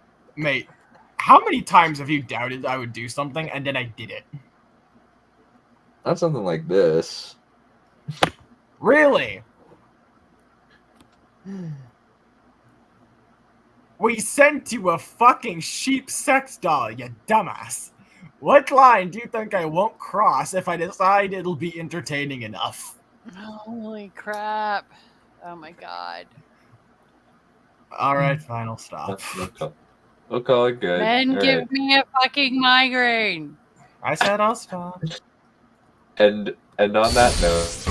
How many times have you doubted I would do something and then I did it? Not something like this. Really? We sent you a fucking sheep sex doll, you dumbass. What line do you think I won't cross if I decide it'll be entertaining enough? Holy crap. Oh my god. Alright, fine, I'll stop. We'll call it good. Men All give right. me a fucking migraine. I said I'll stop. And on that note,